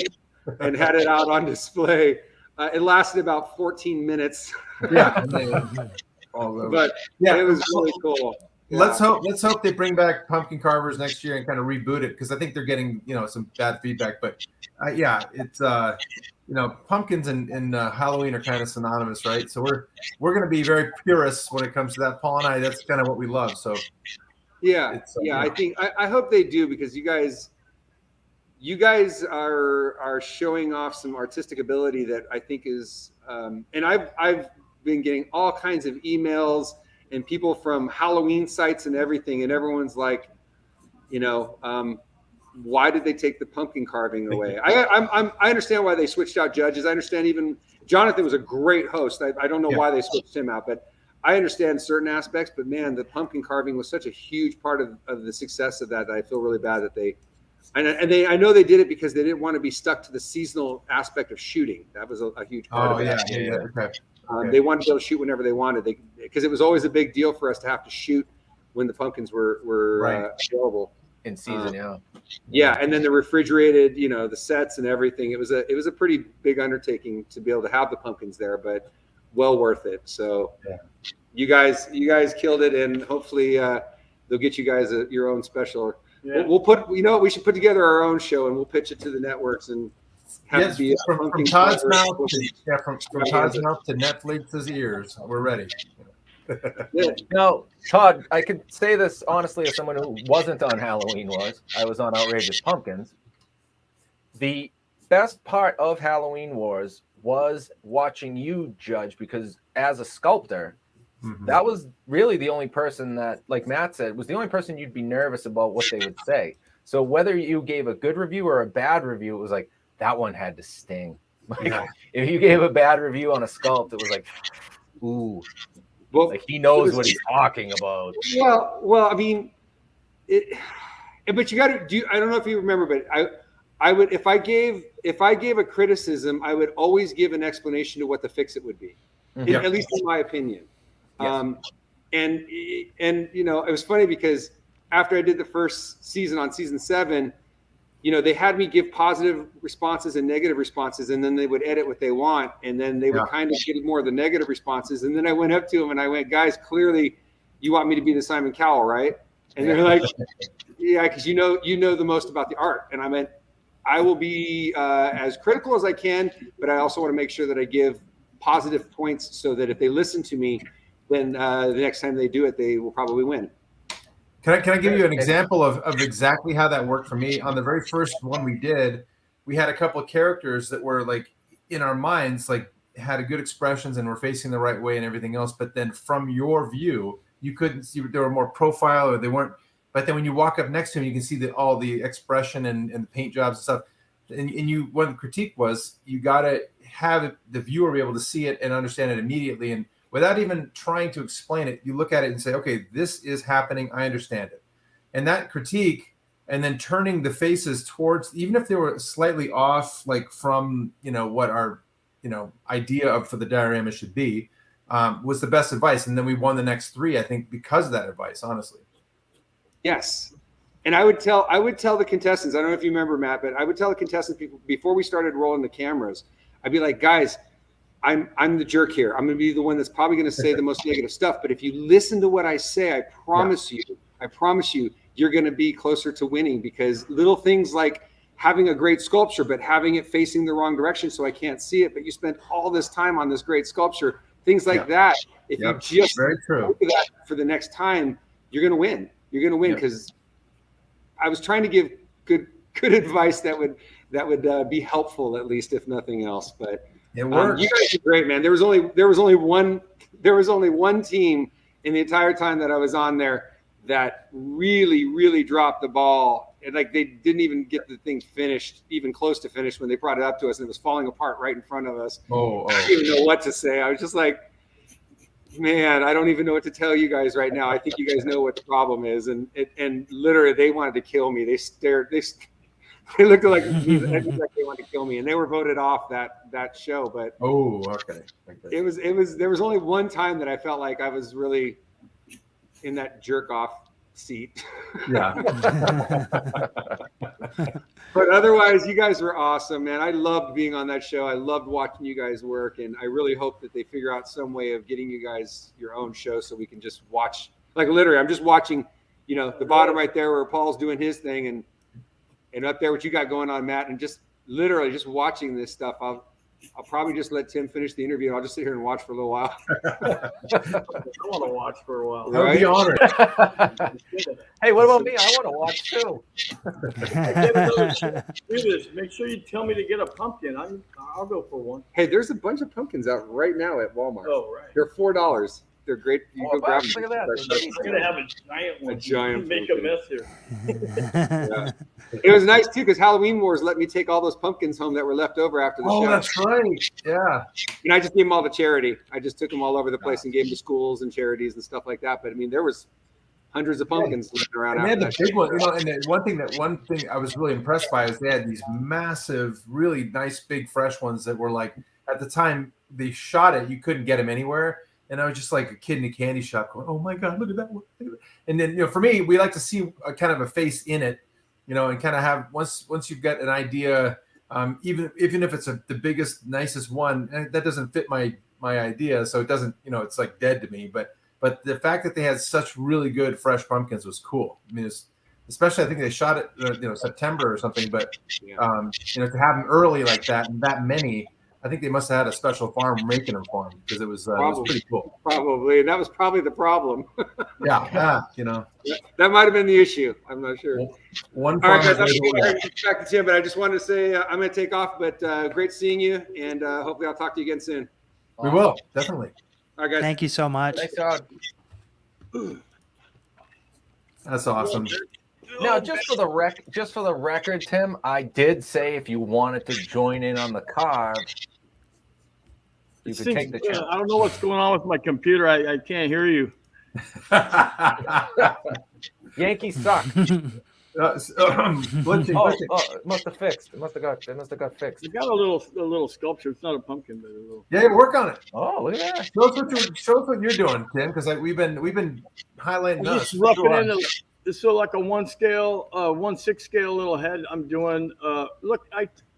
and had it out on display. It lasted about 14 minutes. Yeah. But yeah, it was really cool. Yeah. Let's hope they bring back Pumpkin Carvers next year and kind of reboot it, because I think they're getting some bad feedback. But it's pumpkins and Halloween are kind of synonymous, right? So we're going to be very purists when it comes to that. Paul and I, that's kind of what we love. So I think I hope they do, because you guys are showing off some artistic ability that I think is and I've been getting all kinds of emails and people from Halloween sites and everything, and everyone's like, why did they take the pumpkin carving away? I understand why they switched out judges. I understand even Jonathan was a great host. I don't know why they switched him out, but I understand certain aspects. But man, the pumpkin carving was such a huge part of the success of that I feel really bad that they. I know they did it because they didn't want to be stuck to the seasonal aspect of shooting. That was a huge part of it. Okay. They wanted to be able to shoot whenever they wanted, because it was always a big deal for us to have to shoot when the pumpkins were available in season. And then the refrigerated, the sets and everything. It was a pretty big undertaking to be able to have the pumpkins there, but well worth it. So you guys killed it, and hopefully they'll get you guys your own special. Yeah. We'll put, we should put together our own show, and we'll pitch it to the networks and. From Todd's mouth to Netflix's ears, we're ready. Now, Todd, I could say this honestly as someone who wasn't on Halloween Wars. I was on Outrageous Pumpkins. The best part of Halloween Wars was watching you judge, because as a sculptor, that was really the only person that, like Matt said, was the only person you'd be nervous about what they would say. So whether you gave a good review or a bad review, it was like, that one had to sting. If you gave a bad review on a sculpt, it was like, ooh, like he knows what he's talking about. Well, I mean, but you got to do. I don't know if you remember, but I would, if I gave a criticism, I would always give an explanation to what the fix it would be, at least in my opinion. Yes. And it was funny because after I did the first season on season 7. They had me give positive responses and negative responses, and then they would edit what they want, and then they would kind of give more of the negative responses. And then I went up to them and I went, guys, clearly you want me to be the Simon Cowell, right? And they're like, yeah, because you know the most about the art. And I meant, I will be as critical as I can, but I also want to make sure that I give positive points so that if they listen to me, then the next time they do it, they will probably win. Can I give you an example of exactly how that worked for me? On the very first one we did, we had a couple of characters that were like in our minds, like had a good expressions and were facing the right way and everything else. But then from your view, you couldn't see, they were more profile or they weren't. But then when you walk up next to them, you can see all the expression and the paint jobs and stuff. And one critique was you got to have the viewer be able to see it and understand it immediately. And without even trying to explain it. You look at it and say, okay, this is happening. I understand it. And that critique, and then turning the faces towards, even if they were slightly off, like from, what our, idea for the diorama should be, was the best advice. And then we won the next 3, I think, because of that advice, honestly. Yes. And I would tell the contestants, I don't know if you remember, Matt, but I would tell the contestants before we started rolling the cameras, I'd be like, guys, I'm the jerk here. I'm going to be the one that's probably going to say the most negative stuff. But if you listen to what I say, I promise you, you're going to be closer to winning, because little things like having a great sculpture, but having it facing the wrong direction so I can't see it, but you spent all this time on this great sculpture, things like that. If you just very true. do that for the next time, you're going to win. You're going to win, because I was trying to give good advice that would be helpful, at least, if nothing else. But it worked. You guys are great, man. There was only one team in the entire time that I was on there that really, really dropped the ball, and like they didn't even get the thing finished, even close to finish, when they brought it up to us, and it was falling apart right in front of us. I didn't even know what to say. I was just like, man, I don't even know what to tell you guys right now. I think you guys know what the problem is, and literally they wanted to kill me. They stared. They looked like they wanted to kill me, and they were voted off that show. But okay. It was there was only one time that I felt like I was really in that jerk off seat. Yeah. But otherwise, you guys were awesome, man. I loved being on that show. I loved watching you guys work, and I really hope that they figure out some way of getting you guys your own show so we can just watch. Like literally, I'm just watching, the bottom right there where Paul's doing his thing, and up there what you got going on, Matt, and just literally just watching this stuff. I'll probably just let Tim finish the interview, and I'll just sit here and watch for a little while. I want to watch for a while. Right? I'd be honored. Hey, what about me? I want to watch too. Do this. Make sure you tell me to get a pumpkin. I'll go for one. Hey, there's a bunch of pumpkins out right now at Walmart. Oh, right. They're $4. They're great. You go grab them. Look at that. I'm gonna have a giant one. A giant make a mess here. Yeah. It was nice too, because Halloween Wars let me take all those pumpkins home that were left over after the show. Oh, that's right. Yeah. And I just gave them all to charity. I just took them all over the place and gave them to schools and charities and stuff like that. But I mean, there was hundreds of pumpkins living around. And they had the big one, and one thing I was really impressed by is they had these massive, really nice, big, fresh ones that were like, at the time they shot it, you couldn't get them anywhere. And I was just like a kid in a candy shop going, oh my God, look at that one. And then, for me, we like to see a kind of a face in it, and kind of have, once you've got an idea, even if it's the biggest, nicest one, that doesn't fit my idea. So it doesn't, it's like dead to me. But the fact that they had such really good fresh pumpkins was cool. I mean, especially I think they shot it, September or something, but, to have them early like that and that many, I think they must have had a special farm making them for them, because it was pretty cool. Probably, and that was probably the problem. Yeah, that might have been the issue. I'm not sure. All right, guys, I'm going to get back to Tim, but I just wanted to say I'm going to take off. But great seeing you, and hopefully I'll talk to you again soon. We will, definitely. All right, guys. Thank you so much. Thanks, Todd. That's awesome. Now, just for the record, Tim, I did say if you wanted to join in on the carve, you could take the chance. I don't know what's going on with my computer. I can't hear you. Yankees suck. It must have fixed. It must have got fixed. You got a little sculpture. It's not a pumpkin, but a little. Yeah, work on it. Oh, look at that. Show us what you're doing, Tim, because we've been highlighting Just roughing in it's so like a 1/6 scale little head. I'm doing. Look,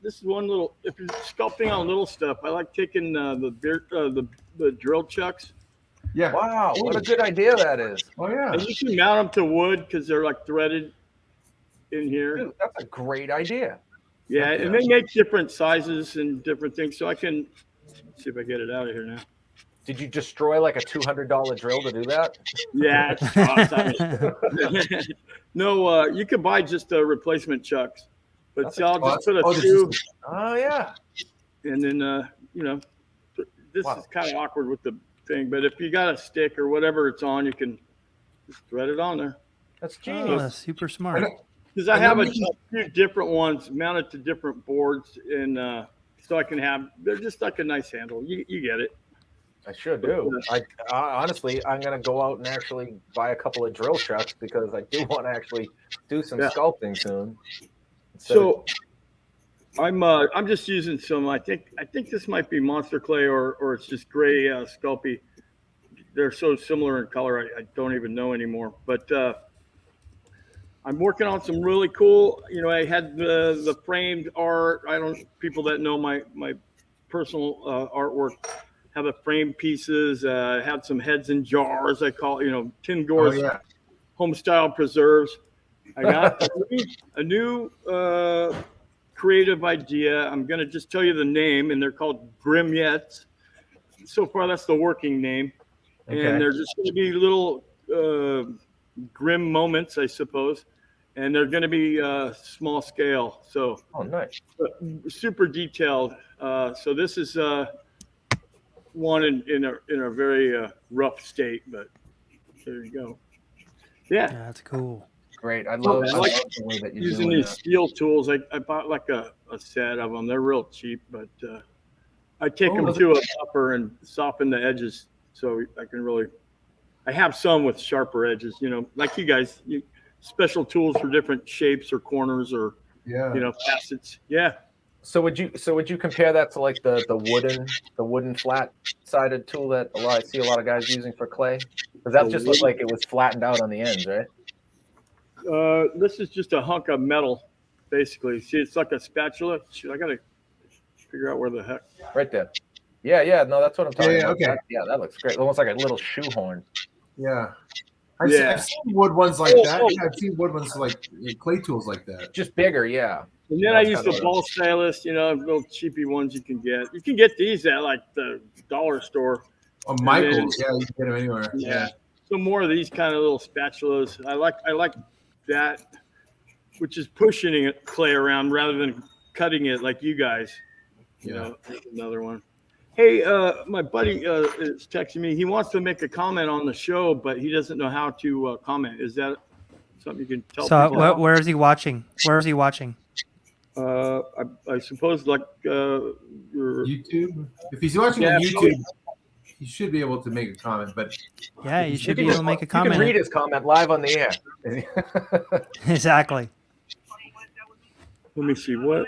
this is one little. If you're sculpting on little stuff, I like taking the drill chucks. Yeah. Wow, what a good idea that is. Oh yeah. And you can mount them to wood because they're like threaded in here. Dude, that's a great idea. Yeah, and they make different sizes and different things. So I can see if I get it out of here now. Did you destroy like a $200 drill to do that? Yeah, it's no, you could buy just replacement chucks, but I'll just put a tube. Oh yeah. And then this is kind of awkward with the thing, but if you got a stick or whatever it's on, you can just thread it on there. That's genius. That's super smart. Because I have a few different ones mounted to different boards, and so I can have. They're just like a nice handle. You get it. I sure do. I honestly, I'm gonna go out and actually buy a couple of drill trucks because I do want to actually do some sculpting soon. So I'm just using some. I think this might be monster clay or it's just gray Sculpey. They're so similar in color. I don't even know anymore. But I'm working on some really cool. You know, I had the framed art. People that know my personal artwork have the framed pieces. Had some heads in jars. I call tin Gore's home style preserves. I got a new creative idea. I'm going to just tell you the name, and they're called Grimyettes. So far, that's the working name. Okay. And they're just going to be little grim moments, I suppose. And they're going to be small scale. So, nice. Super detailed. So this is one in a very rough state, but there you go. Yeah, that's cool. Great. I love the way that you're using these steel tools. I bought like a set of them. They're real cheap, but I take them to a buffer and soften the edges so I can really. I have some with sharper edges, like you guys. Special tools for different shapes or corners or facets. Yeah. So would you compare that to like the wooden flat sided tool that I see a lot of guys using for clay? Because that just looked like it was flattened out on the ends, right? This is just a hunk of metal, basically. See, it's like a spatula. Shoot, I gotta figure out where the heck. Right there. Yeah. No, that's what I'm talking about. Okay. That looks great. Almost like a little shoehorn. Yeah. I've seen wood ones like that. Yeah, I've seen wood ones like clay tools like that. Just bigger, yeah. And then I use the ball stylist, little cheapy ones you can get. You can get these at like the dollar store. Oh, Michael's, you can get them anywhere. Yeah. So more of these kind of little spatulas. I like that, which is pushing clay around rather than cutting it like you guys. Another one. Hey, my buddy is texting me. He wants to make a comment on the show, but he doesn't know how to comment. Is that something you can tell people? So where is he watching? I suppose like your YouTube. If he's watching on YouTube, he should be able to make a comment. But you should be able to make a comment. You can read his comment live on the air. Exactly. Let me see. What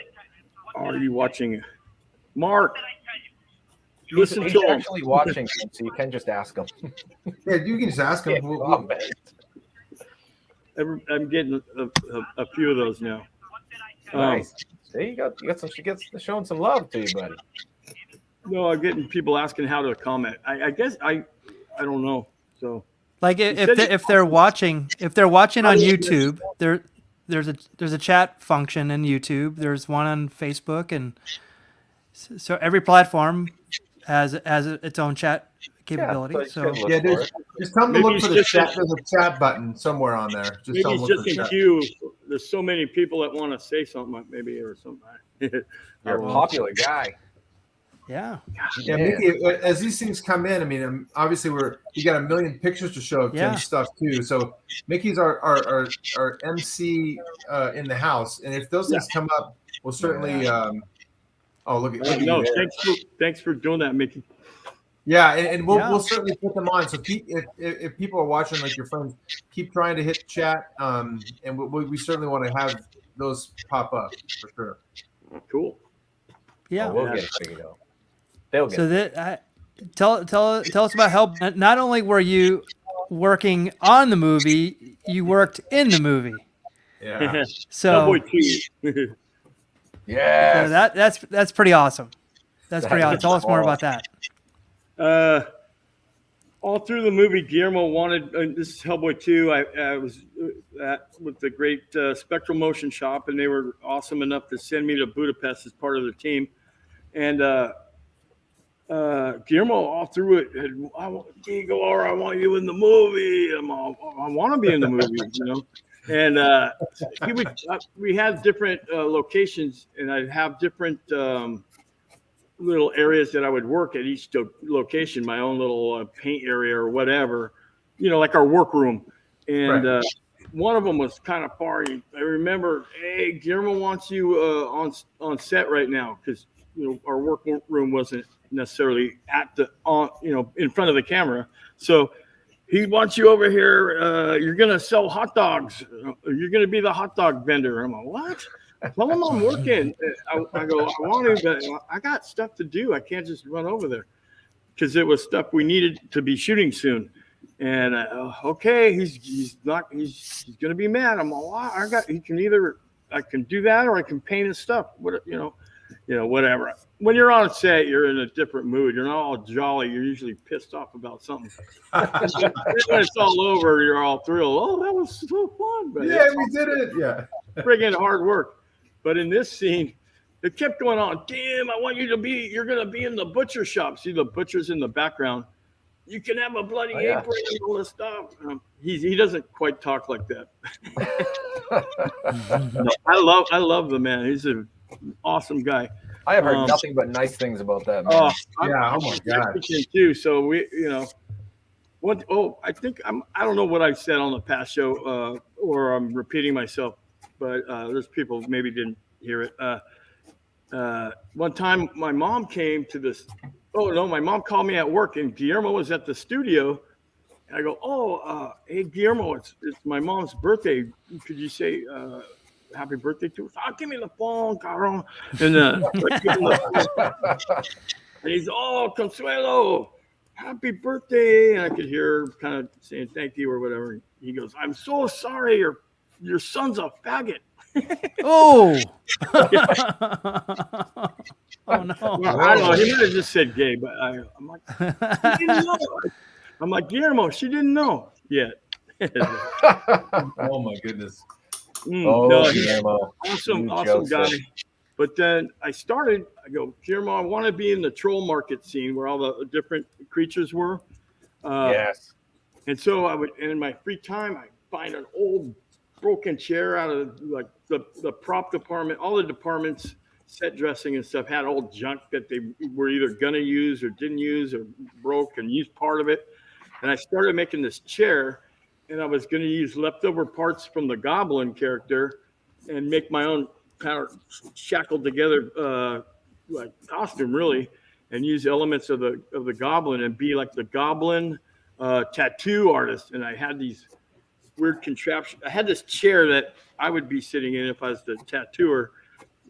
are you watching, Mark? Listen he's to actually him. Watching, so you can just ask him. Yeah, you can just ask him. I'm getting a few of those now. Nice. There you go. She gets showing some love to you, buddy. No, I'm getting people asking how to comment. I guess I don't know. So like if they're watching on YouTube, there's a chat function in YouTube. There's one on Facebook, and so every platform has its own chat capability. Just tell them to look for the chat. There's a chat button somewhere on there. Maybe it's just in queue. There's so many people that want to say something, maybe or something. You're a popular guy. Yeah. Mickey, as these things come in, I mean, obviously you got a million pictures to show of Tim's stuff too. So Mickey's our MC in the house, and if those things come up, we'll certainly. Look at you there. Thanks for doing that, Mickey. Yeah, and we'll certainly put them on. So if people are watching, like your friends, keep trying to hit chat, and we certainly want to have those pop up for sure. Cool. Yeah, we'll get it figured out. They'll get it. Tell us about Help. Not only were you working on the movie, you worked in the movie. Yeah. So. Yeah. So that's pretty awesome. That's pretty awesome. Tell us more about that. All through the movie, Guillermo wanted. This is Hellboy 2. I was with the great Spectral Motion Shop, and they were awesome enough to send me to Budapest as part of their team. And Guillermo, all through it, Igor, I want you in the movie. I want to be in the movie, And we had different locations, and I'd have different little areas that I would work at each location, my own little paint area or whatever, like our workroom. And one of them was kind of far. I remember, hey, Guillermo wants you on set right now because our workroom wasn't necessarily at the in front of the camera. So he wants you over here. You're gonna sell hot dogs. You're gonna be the hot dog vendor. I'm like, what? Tell him I'm working. I go, I want to, but I got stuff to do. I can't just run over there, because it was stuff we needed to be shooting soon. And okay, he's gonna be mad. I'm all, he can either, I can do that or I can paint his stuff. What, whatever. When you're on set, you're in a different mood. You're not all jolly. You're usually pissed off about something. When it's all over, you're all thrilled. Oh, that was so fun. But yeah, we did it. Yeah. Friggin' hard work. But in this scene, it kept going on. Damn, I want you to be, you're going to be in the butcher shop. See the butcher's in the background. You can have a bloody apron and all this stuff. He doesn't quite talk like that. No, I love the man. He's an awesome guy. I have heard nothing but nice things about that man. Oh my God. Too. So we, I think I don't know what I said on the past show, or I'm repeating myself, but there's people who maybe didn't hear it. One time my mom came to this. Oh no, my mom called me at work, and Guillermo was at the studio. And I go, hey Guillermo, it's my mom's birthday. Could you say happy birthday to her? Give me the phone, Caron. And and he's, Consuelo, happy birthday. And I could hear her kind of saying thank you or whatever. He goes, I'm so sorry, your son's a faggot. Oh. Oh no. Well, I don't know. He might have just said gay, but I'm like, she didn't know. I'm like, Guillermo, she didn't know yet. Oh my goodness. Guillermo. Awesome guy. But then I go, Guillermo, I want to be in the troll market scene where all the different creatures were. Yes. And so I would, in my free time, I find an old broken chair out of like the prop department. All the departments, set dressing and stuff, had old junk that they were either going to use or didn't use or broke and used part of it. And I started making this chair, and I was going to use leftover parts from the Goblin character and make my own kind of shackled together like costume, really, and use elements of the Goblin and be like the Goblin tattoo artist. And I had these weird contraptions. I had this chair that I would be sitting in if I was the tattooer,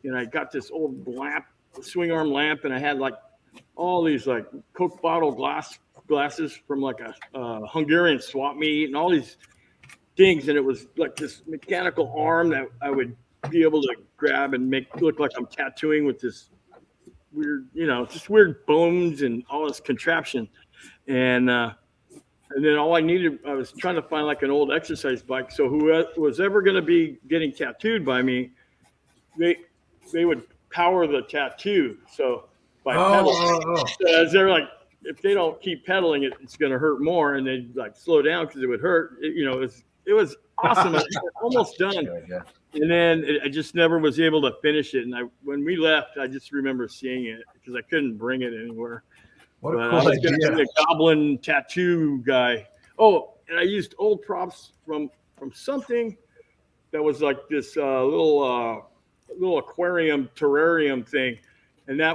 and I got this old lamp, swing arm lamp, and I had like all these like Coke bottle glasses from like a Hungarian swap meet and all these things, and it was like this mechanical arm that I would be able to grab and make look like I'm tattooing with this weird, just weird bones and all this contraption. And then all I needed, I was trying to find like an old exercise bike. So who was ever going to be getting tattooed by me, they would power the tattoo. So by pedaling, so they're like, if they don't keep pedaling it, it's going to hurt more, and they'd like slow down because it would hurt. It was awesome. I was almost done. And then I just never was able to finish it. And when we left, I just remember seeing it because I couldn't bring it anywhere. What a but cool I was going to idea. be a Goblin tattoo guy. Oh, and I used old props from something that was like this little aquarium terrarium thing, and I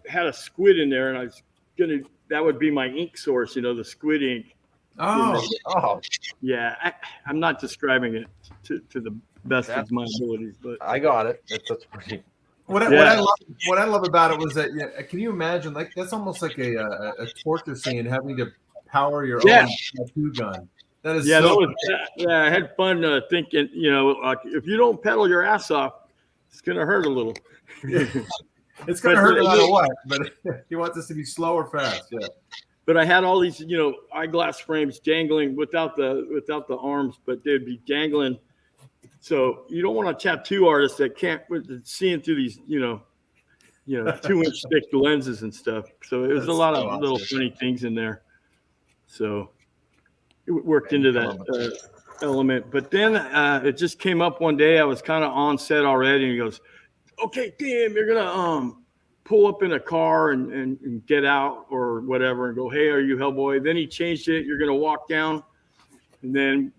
had a squid in there, and I was that would be my ink source, the squid ink. Yeah, I'm not describing it to the best of my abilities, but I got it. That's pretty. What I love about it was that, can you imagine, like, that's almost like a torture scene, having to power your own tattoo gun. That is I had fun thinking, like, if you don't pedal your ass off, it's gonna hurt a little. It's gonna hurt no matter what, but he wants this to be slow or fast. Yeah. But I had all these, eyeglass frames dangling without the arms, but they'd be dangling. So you don't want a tattoo artist that can't seeing through these, 2-inch thick lenses and stuff. So it was a lot of little funny things in there. So it worked into that element. But then it just came up one day. I was kind of on set already, and he goes, "Okay, damn, you're gonna pull up in a car and get out or whatever and go, hey, are you Hellboy?" Then he changed it. You're gonna walk down, and then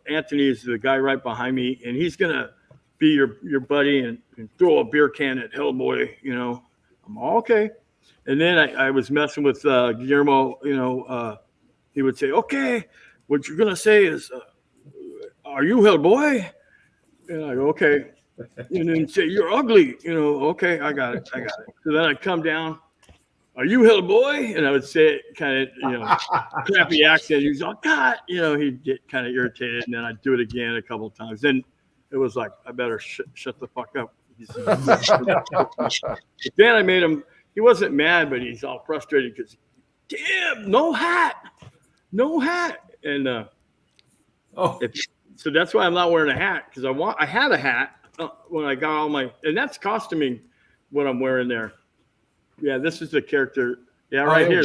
Anthony is the guy right behind me, and he's gonna be your buddy and throw a beer can at Hellboy. I'm all, okay. And then I was messing with Guillermo. He would say, "Okay, what you're gonna say is, are you Hellboy?" And I go, "Okay." And then say, "You're ugly." Okay, I got it. So then I'd come down. "Are you Hellboy?" And I would say it kind of, crappy accent. He's like, "God," he'd get kind of irritated, and then I'd do it again a couple of times. Then it was like, I better shut the fuck up. But then I made him. He wasn't mad, but he's all frustrated because, damn, no hat. And so that's why I'm not wearing a hat, because I had a hat when I got all my, and that's costuming what I'm wearing there. Yeah, this is the character. Yeah, right here.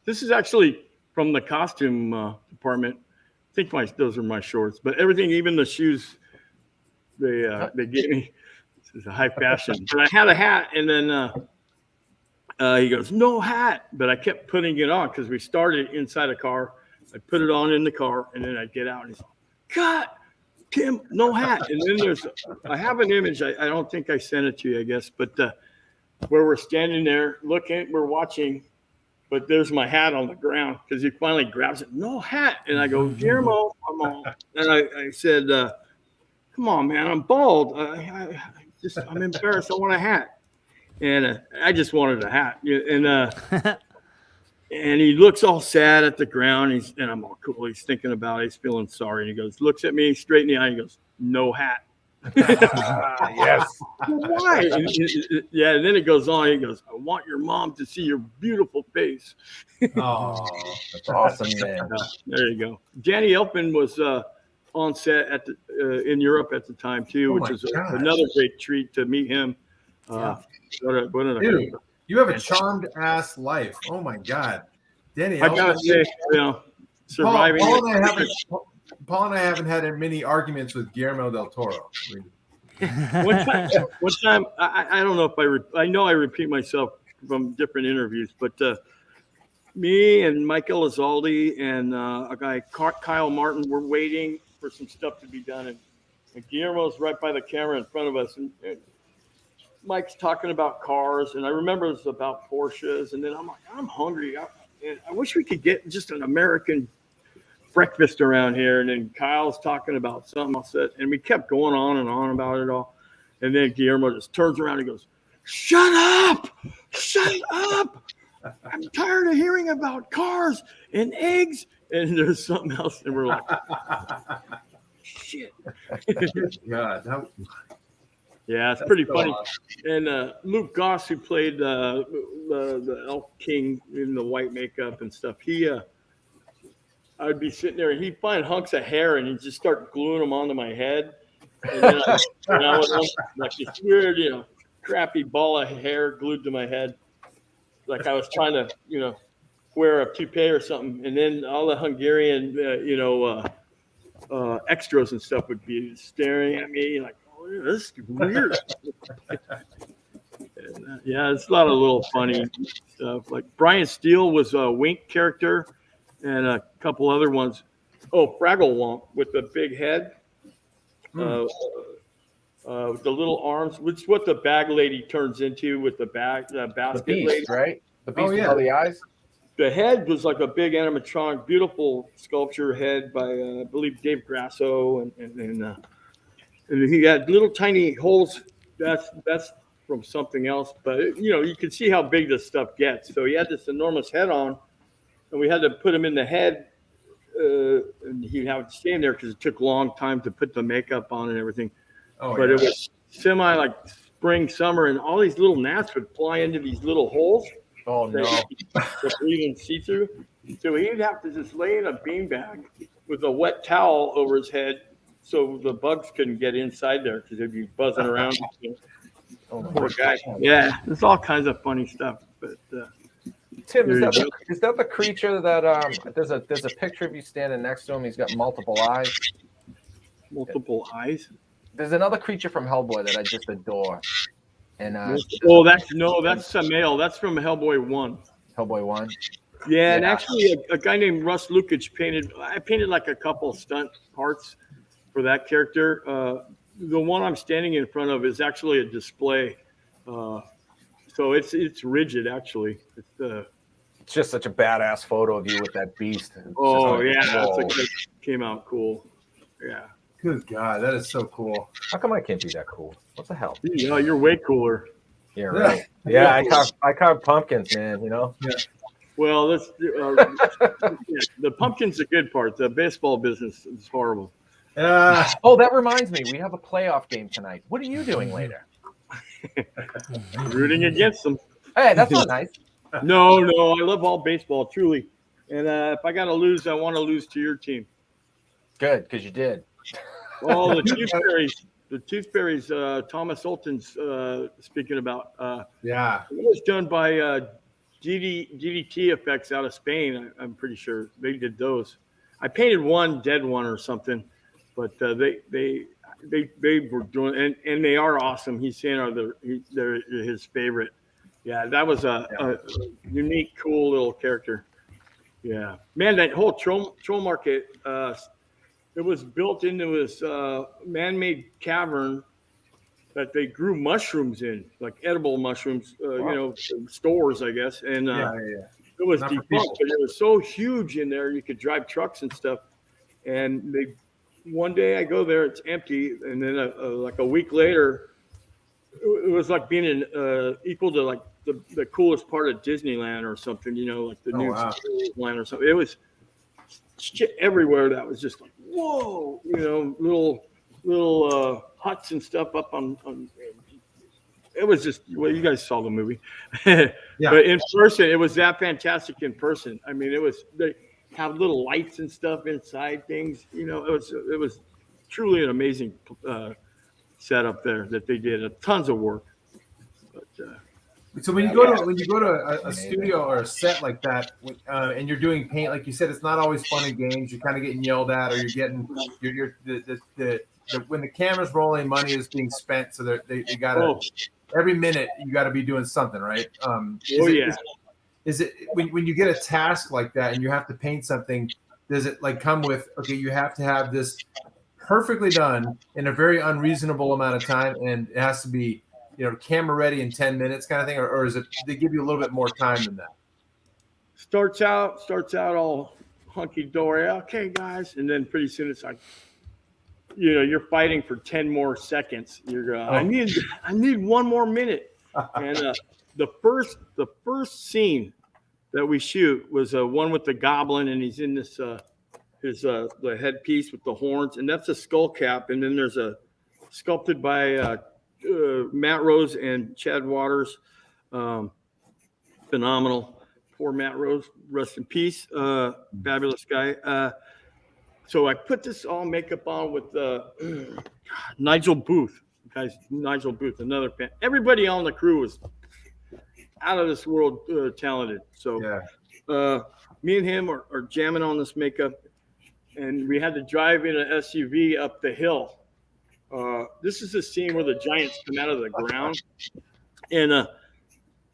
This is actually from the costume department. I think those are my shorts, but everything, even the shoes, they gave me. This is a high fashion. But I had a hat, and then he goes, "No hat," but I kept putting it on because we started inside a car. I put it on in the car, and then I'd get out, and he's like, "God, Tim, no hat." And then I have an image. I don't think I sent it to you, I guess, but where we're standing there looking, we're watching, but there's my hat on the ground because he finally grabs it. "No hat." And I go, "Guillermo, I'm all." And I said, "Come on, man, I'm bald. I'm embarrassed. I want a hat." And I just wanted a hat. And he looks all sad at the ground. And I'm all cool. He's thinking about it. He's feeling sorry. And he looks at me straight in the eye. And he goes, "No hat." Yes. Why? And then it goes on. He goes, "I want your mom to see your beautiful face." Oh, That's awesome, man. There you go. Danny Elfman was on set in Europe at the time too, which is another great treat to meet him. Dude, you have a charmed ass life. Oh my God, Danny. I gotta say, surviving. Paul and I haven't had many arguments with Guillermo del Toro. One time, I don't know if I know I repeat myself from different interviews, but me and Mike Elizalde and a guy, Kyle Martin, were waiting for some stuff to be done, and Guillermo's right by the camera in front of us, and Mike's talking about cars, and I remember it was about Porsches, and then I'm like, I'm hungry. I wish we could get just an American breakfast around here. And then Kyle's talking about something else, and we kept going on and on about it all. And then Guillermo just turns around and goes, "Shut up! I'm tired of hearing about cars and eggs." And there's something else, and we're like, shit. God, yeah, it's pretty funny. And Luke Goss, who played the Elf King in the white makeup and stuff, I'd be sitting there and he'd find hunks of hair and he'd just start gluing them onto my head. And then I would like this weird, crappy ball of hair glued to my head. Like I was trying to, wear a toupee or something. And then all the Hungarian, extras and stuff would be staring at me like, "Oh, this is weird." And, it's a lot of little funny stuff. Like Brian Steele was a Wink character, and a couple other ones. Oh, Fraggle Womp with the big head, with the little arms, which is what the bag lady turns into with the basket the beast, lady, right? The beast with all the eyes. The head was like a big animatronic, beautiful sculpture head by I believe Dave Grasso, and he had little tiny holes. That's from something else, but you can see how big this stuff gets. So he had this enormous head on, and we had to put him in the head, and he'd have to stand there because it took a long time to put the makeup on and everything. But it was semi like spring, summer, and all these little gnats would fly into these little holes. Oh no! To breathe and see through. So he'd have to just lay in a beanbag with a wet towel over his head, so the bugs couldn't get inside there because they'd be buzzing around. Oh, poor guy. Yeah, there's all kinds of funny stuff. But Tim, is that the creature that there's a picture of you standing next to him? He's got multiple eyes. Multiple eyes. There's another creature from Hellboy that I just adore. And that's Samael. That's from Hellboy 1. Hellboy 1. Yeah, and actually a guy named Russ Lukich I painted like a couple stunt parts for that character. The one I'm standing in front of is actually a display. So it's rigid actually. It's just such a badass photo of you with that beast. It's oh just yeah, whoa. that came out cool. Yeah. Good God, that is so cool. How come I can't be that cool? What the hell? Yeah, you're way cooler. Yeah, right. Yeah, I carve pumpkins, man. You know. Yeah. Well, the pumpkin's the good part. The baseball business is horrible. Oh, that reminds me. We have a playoff game tonight. What are you doing later? Rooting against them. Hey, that's not nice. No, I love all baseball, truly. And if I got to lose, I want to lose to your team. Good, because you did. Oh, the Toothberries, Thomas Olton's speaking about. Yeah. It was done by DDT Effects out of Spain. I'm pretty sure they did those. I painted one dead one or something, but they were doing, and they are awesome. He's saying they're his favorite. Yeah, that was a unique, cool little character. Yeah, man, that whole troll market. It was built into this man-made cavern that they grew mushrooms in, like edible mushrooms, stores, I guess. And it was defunct, but it was so huge in there, you could drive trucks and stuff. And one day I go there, it's empty. And then like a week later, it was like being equal to like the coolest part of Disneyland or something, like the new Disneyland or something. It was shit everywhere that was just like, whoa, little huts and stuff up on. It was just, well, you guys saw the movie. But in person, it was that fantastic in person. I mean, they have little lights and stuff inside things. It was truly an amazing setup there that they did. Tons of work. But, so when you go to a studio or a set like that, and you're doing paint, like you said, it's not always fun and games. You're kind of getting yelled at, or you're getting when the camera's rolling, money is being spent. So they gotta every minute you got to be doing something, right? Is it when you get a task like that and you have to paint something? Does it like come with you have to have this perfectly done in a very unreasonable amount of time, and it has to be camera ready in 10 minutes kind of thing, or is it they give you a little bit more time than that? Starts out all hunky dory. Okay, guys, and then pretty soon it's like, you're fighting for 10 more seconds. You're I need one more minute. And the first scene that we shoot was one with the goblin, and he's in this the headpiece with the horns, and that's a skull cap, and then there's a sculpted by Matt Rose and Chad Waters, phenomenal. Poor Matt Rose, rest in peace. Fabulous guy. So I put this all makeup on with Nigel Booth, guys. Nigel Booth, another fan. Everybody on the crew was out of this world talented. So me and him are jamming on this makeup, and we had to drive in an SUV up the hill. This is the scene where the giants come out of the ground, and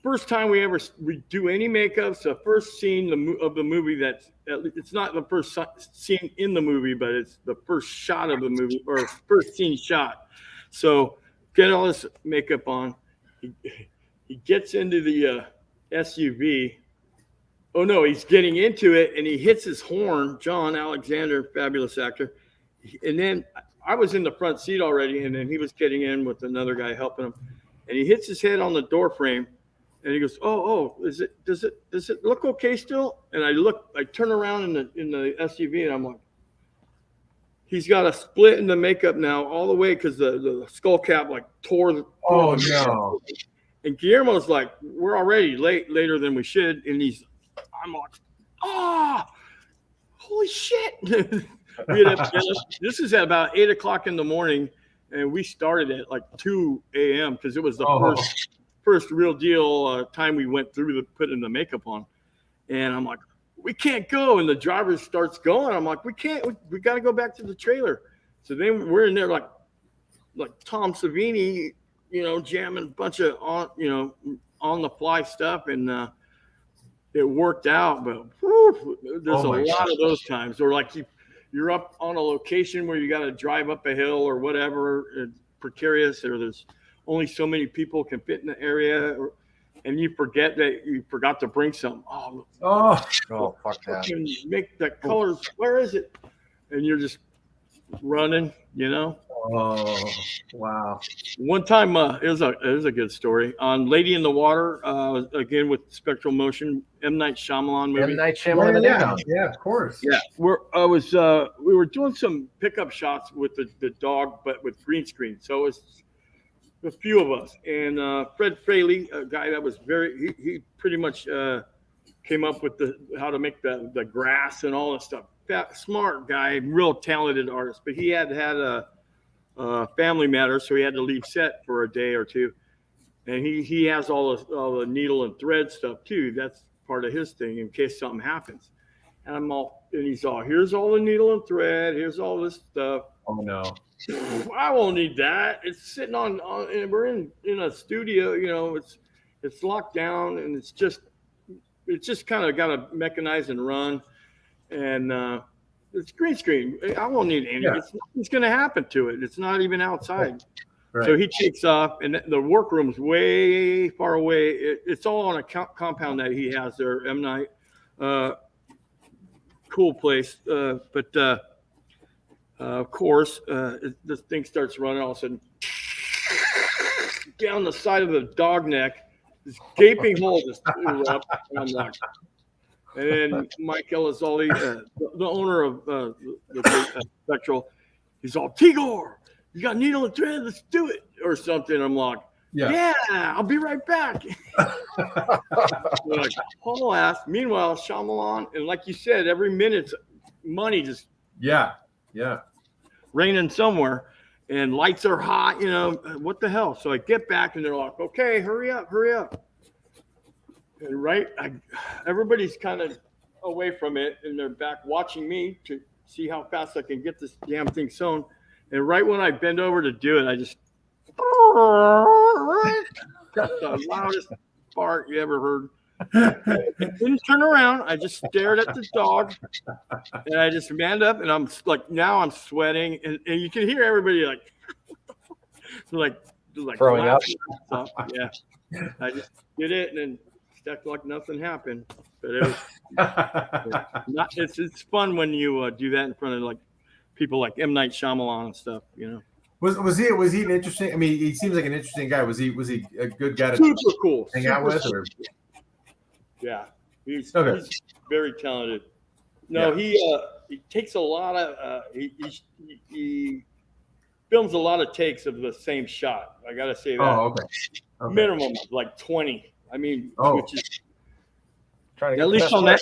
first time we do any makeup. It's the first scene of the movie it's not the first scene in the movie, but it's the first shot of the movie, or first scene shot. So get all this makeup on. He gets into the SUV. Oh no, he's getting into it, and he hits his horn. John Alexander, fabulous actor. And then I was in the front seat already, and then he was getting in with another guy helping him, and he hits his head on the door frame, and he goes, "Oh, does it look okay still?" And I turn around in the SUV, and I'm like, he's got a split in the makeup now all the way because the skull cap like tore the. Oh no! And Guillermo's like, "We're already later than we should," and I'm like, holy shit! This is at about 8 o'clock in the morning, and we started at like 2 a.m. because it was the first real deal time we went through putting the makeup on. And I'm like, we can't go. And the driver starts going. I'm like, we can't. We got to go back to the trailer. So then we're in there like Tom Savini, jamming a bunch of on the fly stuff, and it worked out. But there's a lot of those times, or like you're up on a location where you got to drive up a hill or whatever, precarious, or there's only so many people can fit in the area, and you forget that you forgot to bring some. Oh, Fuck that. Make the colors. Where is it? And you're just running, you know. oh, wow. One time, it was a good story on Lady in the Water. Again with Spectral Motion, M. Night Shyamalan movie. M. Night Shyamalan. Yeah, of course. Yeah, we were doing some pickup shots with the dog, but with green screen. So it was a few of us, and Fred Fraley, a guy that was he pretty much came up with how to make the grass and all this stuff. Smart guy, real talented artist, but he had a family matter, so he had to leave set for a day or two. And he has all the needle and thread stuff too. That's part of his thing in case something happens. And he's all, here's all the needle and thread, here's all this stuff. Oh no. I won't need that. It's sitting on and we're in a studio, you know, it's locked down, and it's just kind of got to mechanize and run. And it's green screen. I won't need any. Yeah. It's going to happen to it. It's not even outside. Right. So he takes off, and the workroom's way far away. It's all on a compound that he has there, M. Night. Cool place. But of course, this thing starts running. All of a sudden, down the side of the dog neck, this gaping hole just erupts. And I'm like, and then Mike Elizalde, the owner of the Spectral, he's all, T-Gore, you got needle and thread, let's do it, or something. I'm like, yeah, I'll be right back. Like, whole ass. Meanwhile, Shyamalan, and like you said, every minute's money just raining somewhere, and lights are hot, you know, what the hell? So I get back, and they're like, okay, hurry up. And everybody's kind of away from it, and they're back watching me to see how fast I can get this damn thing sewn. And right when I bend over to do it, I just that's the loudest fart you ever heard. I didn't turn around. I just stared at the dog, and I just manned up, and I'm like, now I'm sweating, and you can hear everybody like throwing up. Stuff. Yeah, I just did it, and then act like nothing happened. But it was it's fun when you do that in front of like people like M. Night Shyamalan and stuff, you know. Was he an interesting? I mean, he seems like an interesting guy. Was he a good guy to super cool, hang out with? Or? Yeah, he's very talented. No, he takes a lot of he films a lot of takes of the same shot. I gotta say that. Oh, okay. Minimum like 20. I mean, which is Trying to at least on that.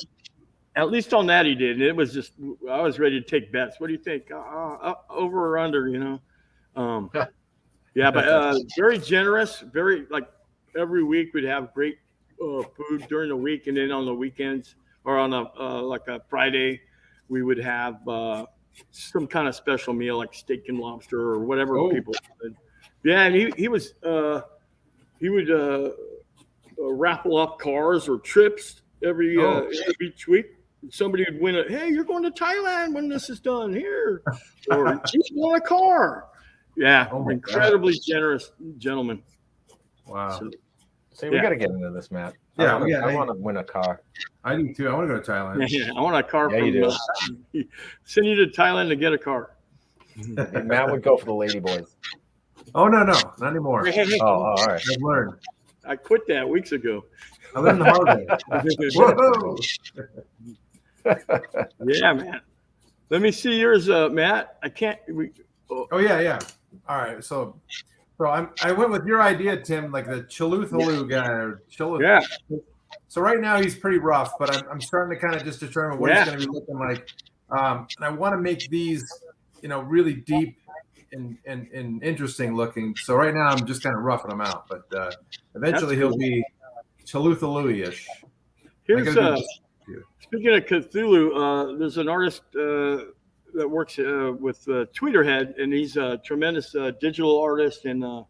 At least on that he did. And it was just, I was ready to take bets. What do you think? Over or under? You know. Yeah, but very generous. Very like every week we'd have great food during the week, and then on the weekends or on like a Friday we would have some kind of special meal like steak and lobster or whatever people did. Yeah, and he would raffle off cars or trips every each week. Somebody would win hey, you're going to Thailand when this is done here, or you won a car. Yeah, incredibly generous gentleman. Wow. So, we got to get into this, Matt. Yeah, I want to win a car. I do too. I want to go to Thailand. Yeah, I want a car. Yeah, you do. Send you to Thailand to get a car. And Matt would go for the lady boys. Oh no, not anymore. All right. I've learned. I quit that weeks ago. I live in the hard way. Whoa. Yeah, man. Let me see yours, Matt. I can't. Oh yeah. All right, so I went with your idea, Tim, like the Chaluthalu guy. Or yeah. So right now he's pretty rough, but I'm starting to kind of just determine what he's going to be looking like. And I want to make these, really deep and interesting looking. So right now I'm just kind of roughing him out, but eventually he'll be Chaluthalu-ish. Here's speaking of Cthulhu, there's an artist that works with Tweeterhead, and he's a tremendous digital artist and one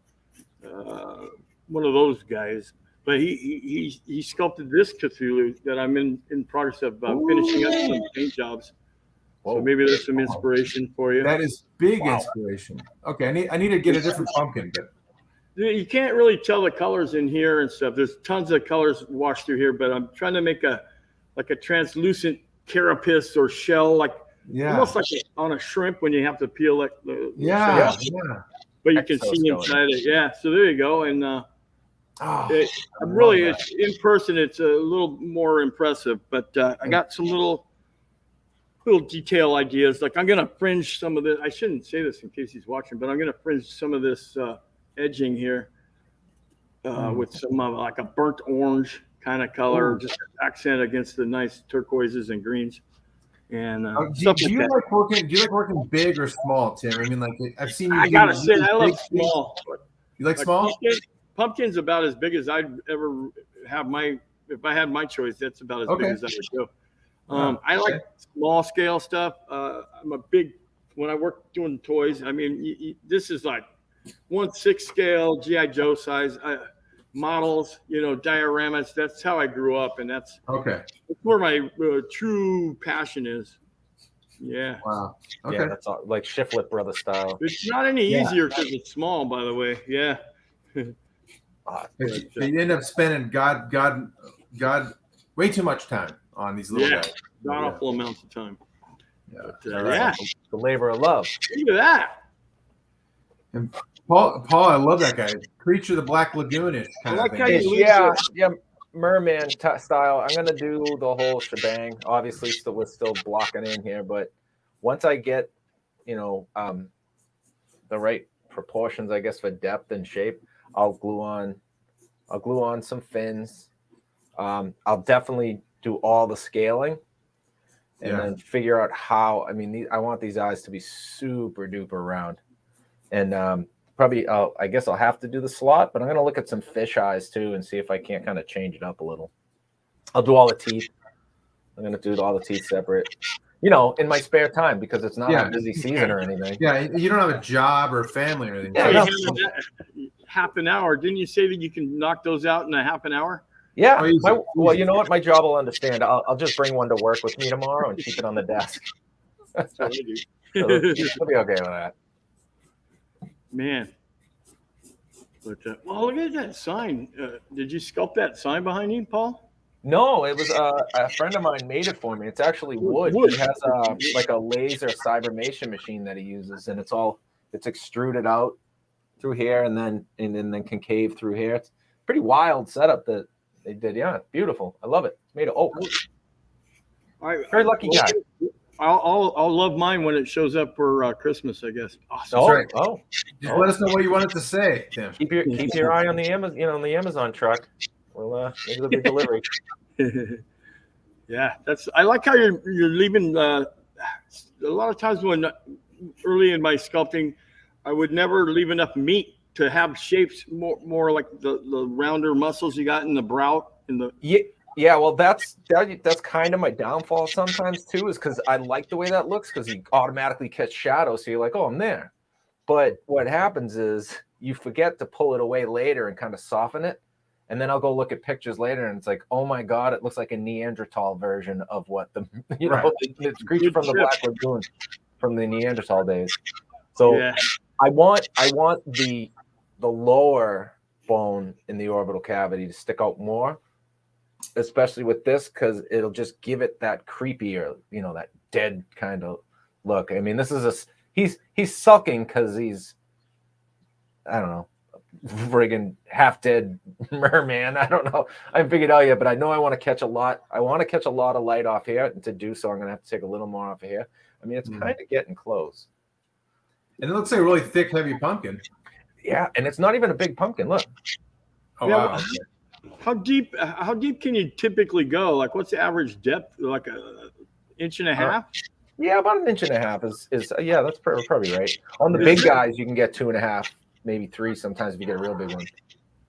of those guys. But he sculpted this Cthulhu that I'm in progress of finishing up some paint jobs. So maybe there's some inspiration for you. That is big inspiration. Okay, I need to get a different pumpkin, but You can't really tell the colors in here and stuff. There's tons of colors washed through here, but I'm trying to make a translucent carapace or shell, almost like on a shrimp when you have to peel the shell. But you can see inside it. Yeah. So there you go. And it's in person. It's a little more impressive. But I got some little detail ideas. Like I'm gonna fringe some of this. I shouldn't say this in case he's watching, but I'm gonna fringe some of this edging here with some like a burnt orange kind of color, just accent against the nice turquoises and greens. And do you like working big or small, Tim? I mean, like I've seen you. I gotta say, I love small. You like small? Pumpkin's about as big as I'd ever have if I had my choice, that's about as big as I would go. I like small scale stuff. I'm a big, when I work doing toys, I mean, this is like 1/6 scale GI Joe size models, dioramas. That's how I grew up, and that's where my true passion is. Yeah. Wow. Okay. Yeah, that's all, like Shiflett brother style. It's not any easier because it's small, by the way. Yeah. You end up spending God way too much time on these little guys. God awful amounts of time. Yeah. But, the labor of love. Look at that. And Paul, I love that guy. Creature of the Black Lagoon-ish kind of thing. Yeah, merman style. I'm gonna do the whole shebang. Obviously, we're still blocking in here, but once I get, the right proportions, I guess, for depth and shape, I'll glue on some fins. I'll definitely do all the scaling, and then figure out how. I mean, I want these eyes to be super duper round, and probably I guess I'll have to do the slot, but I'm gonna look at some fish eyes too and see if I can't kind of change it up a little. I'll do all the teeth. I'm gonna do all the teeth separate, in my spare time, because it's not a busy season or anything. Yeah, you don't have a job or family or anything. Yeah, half an hour. Didn't you say that you can knock those out in a half an hour? Yeah. Well, you know what? My job will understand. I'll just bring one to work with me tomorrow and keep it on the desk. That's what I do. So we'll be okay with that. Man. But look at that sign. Did you sculpt that sign behind you, Paul? No, it was a friend of mine made it for me. It's actually wood. He has like a laser cybernation machine that he uses, and it's extruded out through here and then concave through here. It's a pretty wild setup that they did. Yeah, beautiful. I love it. It's made of oak. Very lucky guy. I'll love mine when it shows up for Christmas, I guess. Awesome. Just let us know what you want it to say, Tim. Keep your eye on the Amazon, on the Amazon truck. We'll make the big delivery. Yeah, I like how you're leaving. A lot of times when early in my sculpting, I would never leave enough meat to have shapes more like the rounder muscles you got in the brow in the. Yeah, well, that's kind of my downfall sometimes too, is because I like the way that looks, because you automatically catch shadow, so you're like, oh, I'm there. But what happens is you forget to pull it away later and kind of soften it, and then I'll go look at pictures later, and it's like, oh my god, it looks like a Neanderthal version of what the it's creature from the Black Lagoon from the Neanderthal days. So I want the lower bone in the orbital cavity to stick out more, especially with this, because it'll just give it that creepier, that dead kind of look. I mean, this is he's sulking because he's, I don't know, friggin' half dead merman. I don't know. I haven't figured it out yet, but I know I want to catch a lot. I want to catch a lot of light off here, and to do so, I'm gonna have to take a little more off of here. I mean, it's kind of getting close. And it looks like a really thick, heavy pumpkin. Yeah, and it's not even a big pumpkin. Look. Oh wow. How deep can you typically go? Like, what's the average depth? Like a inch and a half? Yeah, about an inch and a half is that's probably right. On the big guys, you can get 2.5, maybe 3 sometimes if you get a real big one.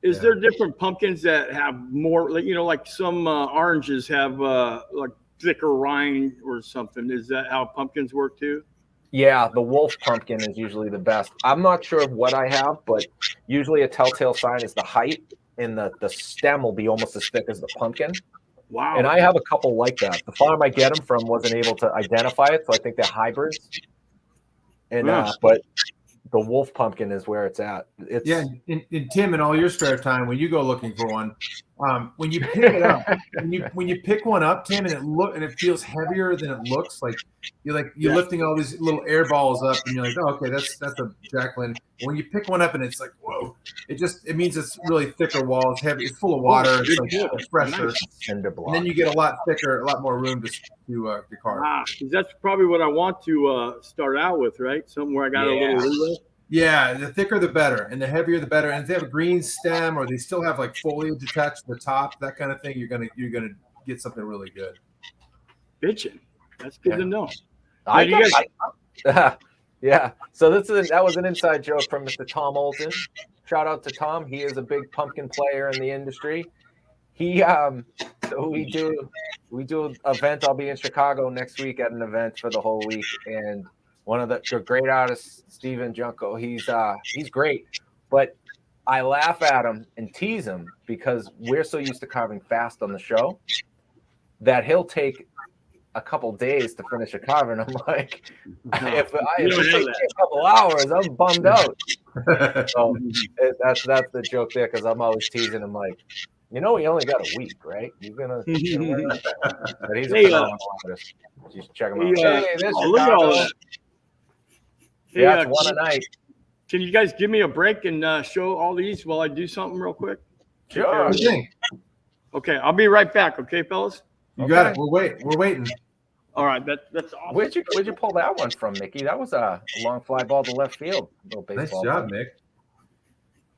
Is there different pumpkins that have more, like some oranges have like thicker rind or something? Is that how pumpkins work too? Yeah, the wolf pumpkin is usually the best. I'm not sure of what I have, but usually a telltale sign is the height, and the stem will be almost as thick as the pumpkin. Wow. And I have a couple like that. The farm I get them from wasn't able to identify it, so I think they're hybrids. And but the wolf pumpkin is where it's at. It's in Tim, in all your spare time, when you go looking for one, when you pick it up, when you pick one up, Tim, and it feels heavier than it looks. Like you're lifting all these little air balls up, and you're like, oh, okay, that's a Jacqueline. When you pick one up, and it's like, whoa, it means it's really thicker wall. It's heavy. It's full of water. It's like fresher, and then you get a lot thicker, a lot more room to carve. That's probably what I want to start out with, right? Something where I got a little leeway. Yeah, the thicker the better, and the heavier the better. And if they have a green stem, or they still have like foliage attached to the top, that kind of thing, you're gonna get something really good. Bitchin'. That's good to know. Yeah. So that was an inside joke from Mr. Tom Olson. Shout out to Tom. He is a big pumpkin player in the industry. He so we do an event. I'll be in Chicago next week at an event for the whole week, and one of the great artists, Steven Junko, he's great, but I laugh at him and tease him because we're so used to carving fast on the show that he'll take a couple days to finish a carving. I'm like, if it takes a couple hours, I'm bummed out. So that's the joke there, because I'm always teasing him like, he only got a week, right? You're gonna but he's a phenomenal artist. Just check him out. Look at all that. Yeah, it's one a night. Can you guys give me a break and show all these while I do something real quick? Sure. Okay, I'll be right back. Okay, fellas. You got it. We're waiting. All right, that's awesome. Where'd you pull that one from, Mickey? That was a long fly ball to left field. Nice job, Nick.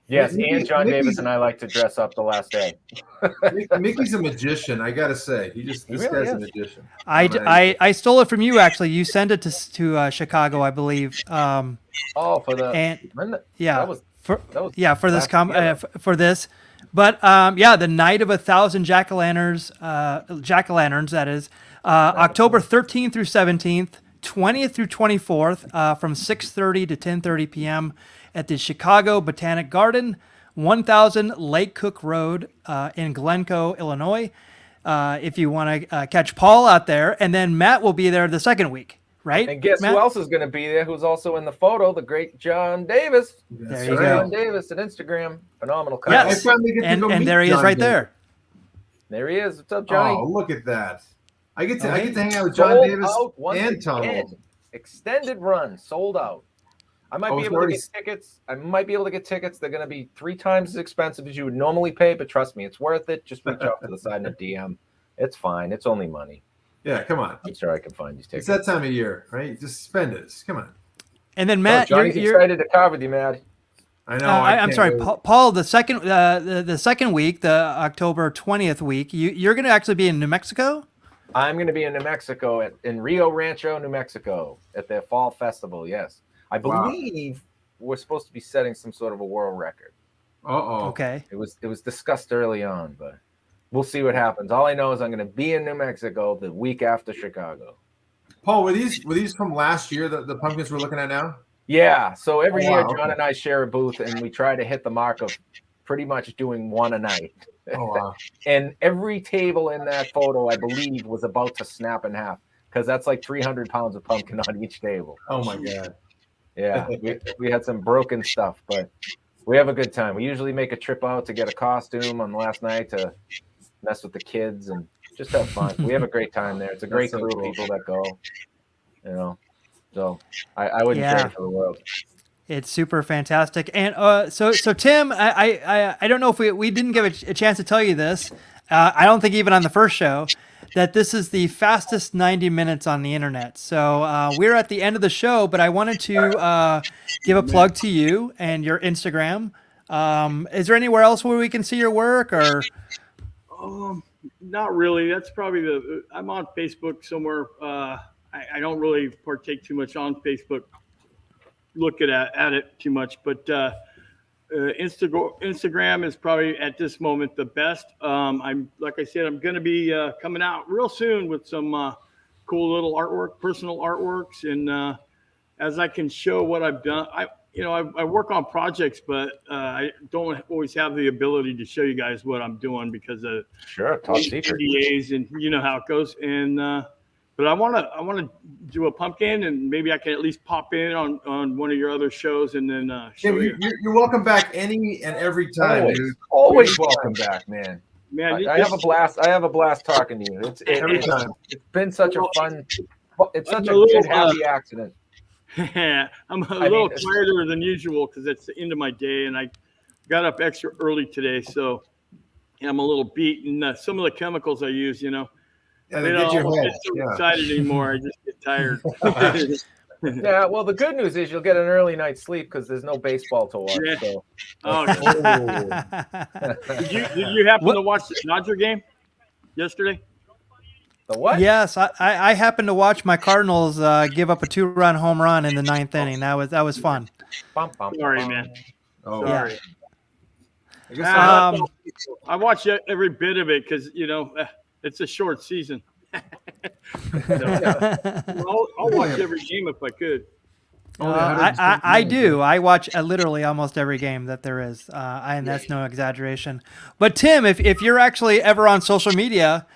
Yes, and John Davis and I like to dress up the last day. Mickey's a magician, I gotta say. This guy's a magician. I stole it from you, actually. You sent it to Chicago, I believe. For this. But the Night of 1,000 jack-o'-lanterns, that is, October 13th through 17th, 20th through 24th, from 6:30 to 10:30 p.m. at the Chicago Botanic Garden, 1000 Lake Cook Road in Glencoe, Illinois. If you want to catch Paul out there, and then Matt will be there the second week, right? And guess who else is going to be there? Who's also in the photo? The great John Davis. There you go. John Davis at Instagram, phenomenal. Yes, and there he is, right there. There he is. What's up, Johnny? Oh, look at that! I get to hang out with John Davis and Tom Olson. Extended run, sold out. I might be able to get tickets. They're going to be 3 times as expensive as you would normally pay, but trust me, it's worth it. Just reach out to the side in a DM. It's fine. It's only money. Yeah, come on. I'm sure I can find these tickets. It's that time of year, right? Just spend it. Come on. And then Matt, Johnny's excited to carve with you, Matt. I know. I'm sorry, Paul. The second week, the October 20th week, you're going to actually be in New Mexico. I'm going to be in New Mexico in Rio Rancho, New Mexico, at their fall festival. Yes, I believe we're supposed to be setting some sort of a world record. Okay. It was discussed early on, but we'll see what happens. All I know is I'm going to be in New Mexico the week after Chicago. Paul, were these from last year? The pumpkins we're looking at now? Yeah. So every year, John and I share a booth, and we try to hit the mark of pretty much doing one a night. Oh, wow. And every table in that photo, I believe, was about to snap in half, because that's like 300 pounds of pumpkin on each table. Oh my God. Yeah, we had some broken stuff, but we have a good time. We usually make a trip out to get a costume on the last night to mess with the kids and just have fun. We have a great time there. It's a great crew of people that go, So I wouldn't trade it for the world. It's super fantastic. And so Tim, I don't know if we didn't give a chance to tell you this. I don't think even on the first show that this is the fastest 90 minutes on the internet. So we're at the end of the show, but I wanted to give a plug to you and your Instagram. Is there anywhere else where we can see your work, or? Not really. That's probably I'm on Facebook somewhere. I don't really partake too much on Facebook. Look at it too much, but Instagram is probably at this moment the best. I'm like I said, I'm going to be coming out real soon with some cool little artwork, personal artworks, and as I can show what I've done, I work on projects, but I don't always have the ability to show you guys what I'm doing because of top secret NDAs, and you know how it goes. And But I wanna do a pumpkin, and maybe I can at least pop in on one of your other shows, and then show Tim, you. you're welcome back any and every time, Always, dude. always welcome back, man. Man, I have a blast. I have a blast talking to you. Every time. It's been such a fun. It's such a little, good, happy accident. I'm a little quieter than usual because it's the end of my day, and I got up extra early today, so I'm a little beat. And some of the chemicals I use, Yeah, they they don't get your head. get so excited anymore. I just get tired. Yeah, well, the good news is you'll get an early night's sleep because there's no baseball to watch. Yeah. So. Oh, did you happen to watch the Dodger game yesterday? The what? Yes, I happened to watch my Cardinals give up a 2-run home run in the 9th inning. That was fun. Sorry, man. Oh, Sorry. I guess I watch every bit of it because it's a short season. I'll watch every game if I could. I do. I watch literally almost every game that there is, and that's no exaggeration. But Tim, if you're actually ever on social media,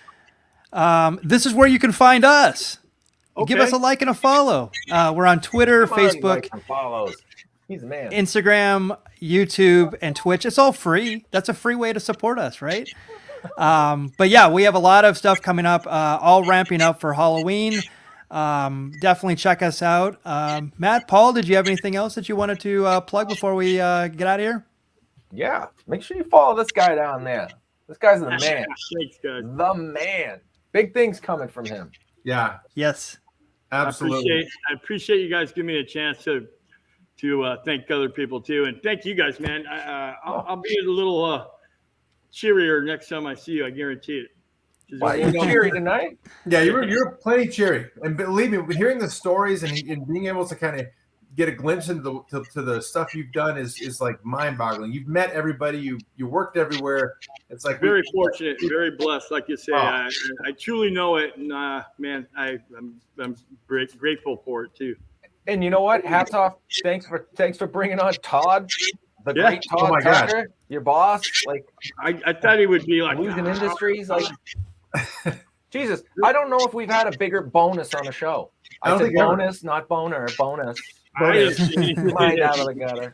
this is where you can find us. Okay. Give us a like and a follow. We're on Twitter, Facebook, follows. He's a man. Instagram, YouTube, and Twitch. It's all free. That's a free way to support us, right? But yeah, we have a lot of stuff coming up, all ramping up for Halloween. Definitely check us out. Matt, Paul, did you have anything else that you wanted to plug before we get out of here? Yeah, make sure you follow this guy down there. This guy's the man. Thanks, guys. The man. Big things coming from him. Yeah, Yes. absolutely. I appreciate you guys giving me a chance to thank other people too, and thank you guys, man. I'll be a little cheerier next time I see you. I guarantee it. Why, you cheery tonight? Yeah, you're plenty cheery, and believe me, hearing the stories and being able to kind of get a glimpse into the stuff you've done is like mind-boggling. You've met everybody, you worked everywhere. It's like very fortunate, very blessed, like you say. Oh. I truly know it, and man, I'm grateful for it too. And you know what? Hats off. Thanks for bringing on Todd, the great Todd Oh my Tucker, your boss. Like I thought he would be like Illusion Industries. Like Jesus, I don't know if we've had a bigger bonus on the show. I said bonus, not boner. Bonus. Mind out of the gutter.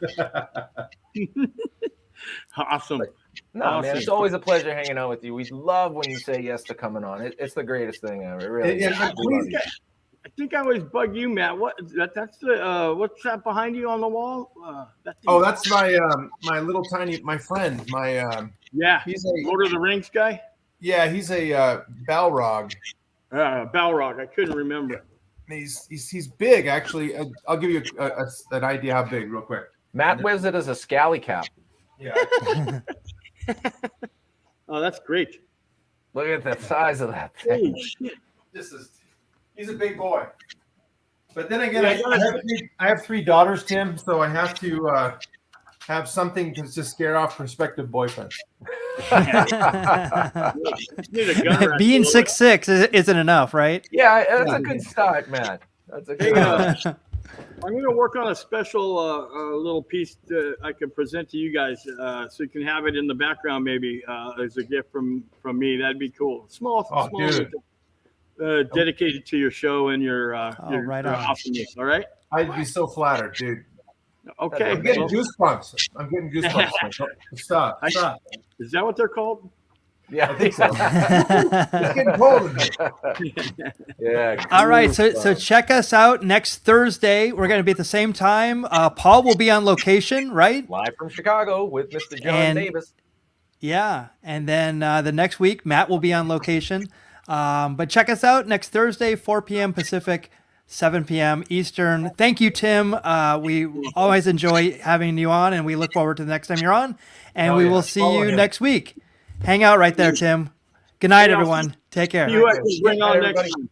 Awesome. No, Awesome. man, it's always a pleasure hanging out with you. We love when you say yes to coming on. It's the greatest thing ever. It really is. I think I always bug you, Matt. That's the what's that behind you on the wall? that's my little tiny friend. He's a Lord of the Rings guy. Yeah, he's a Balrog. Balrog. I couldn't remember. He's big, actually. I'll give you an idea how big, real quick. Matt wears it as a scally cap. Yeah. Oh, that's great. Look at the size of that thing. Holy shit. He's a big boy. But then again, I have 3 daughters, Tim, so I have to have something to just scare off prospective boyfriends. Being 6'6" isn't enough, right? Yeah, that's a good start, Matt. That's a good start. I'm going to work on a special little piece that I can present to you guys, so you can have it in the background, maybe as a gift from me. That'd be cool. Small, dedicated to your show and your awesomeness. All right. I'd be so flattered, dude. Okay. I'm getting goosebumps. Stop. Is that what they're called? Yeah, I think so. It's getting cold in here. Yeah. All right, so check us out next Thursday. We're going to be at the same time. Paul will be on location, right? Live from Chicago with Mr. John Davis. Yeah, and then the next week, Matt will be on location. But check us out next Thursday, 4 p.m. Pacific, 7 p.m. Eastern. Thank you, Tim. We always enjoy having you on, and we look forward to the next time you're on. And we will see you next week. Hang out right there, Tim. Good night, everyone. Take care. You bring on next time.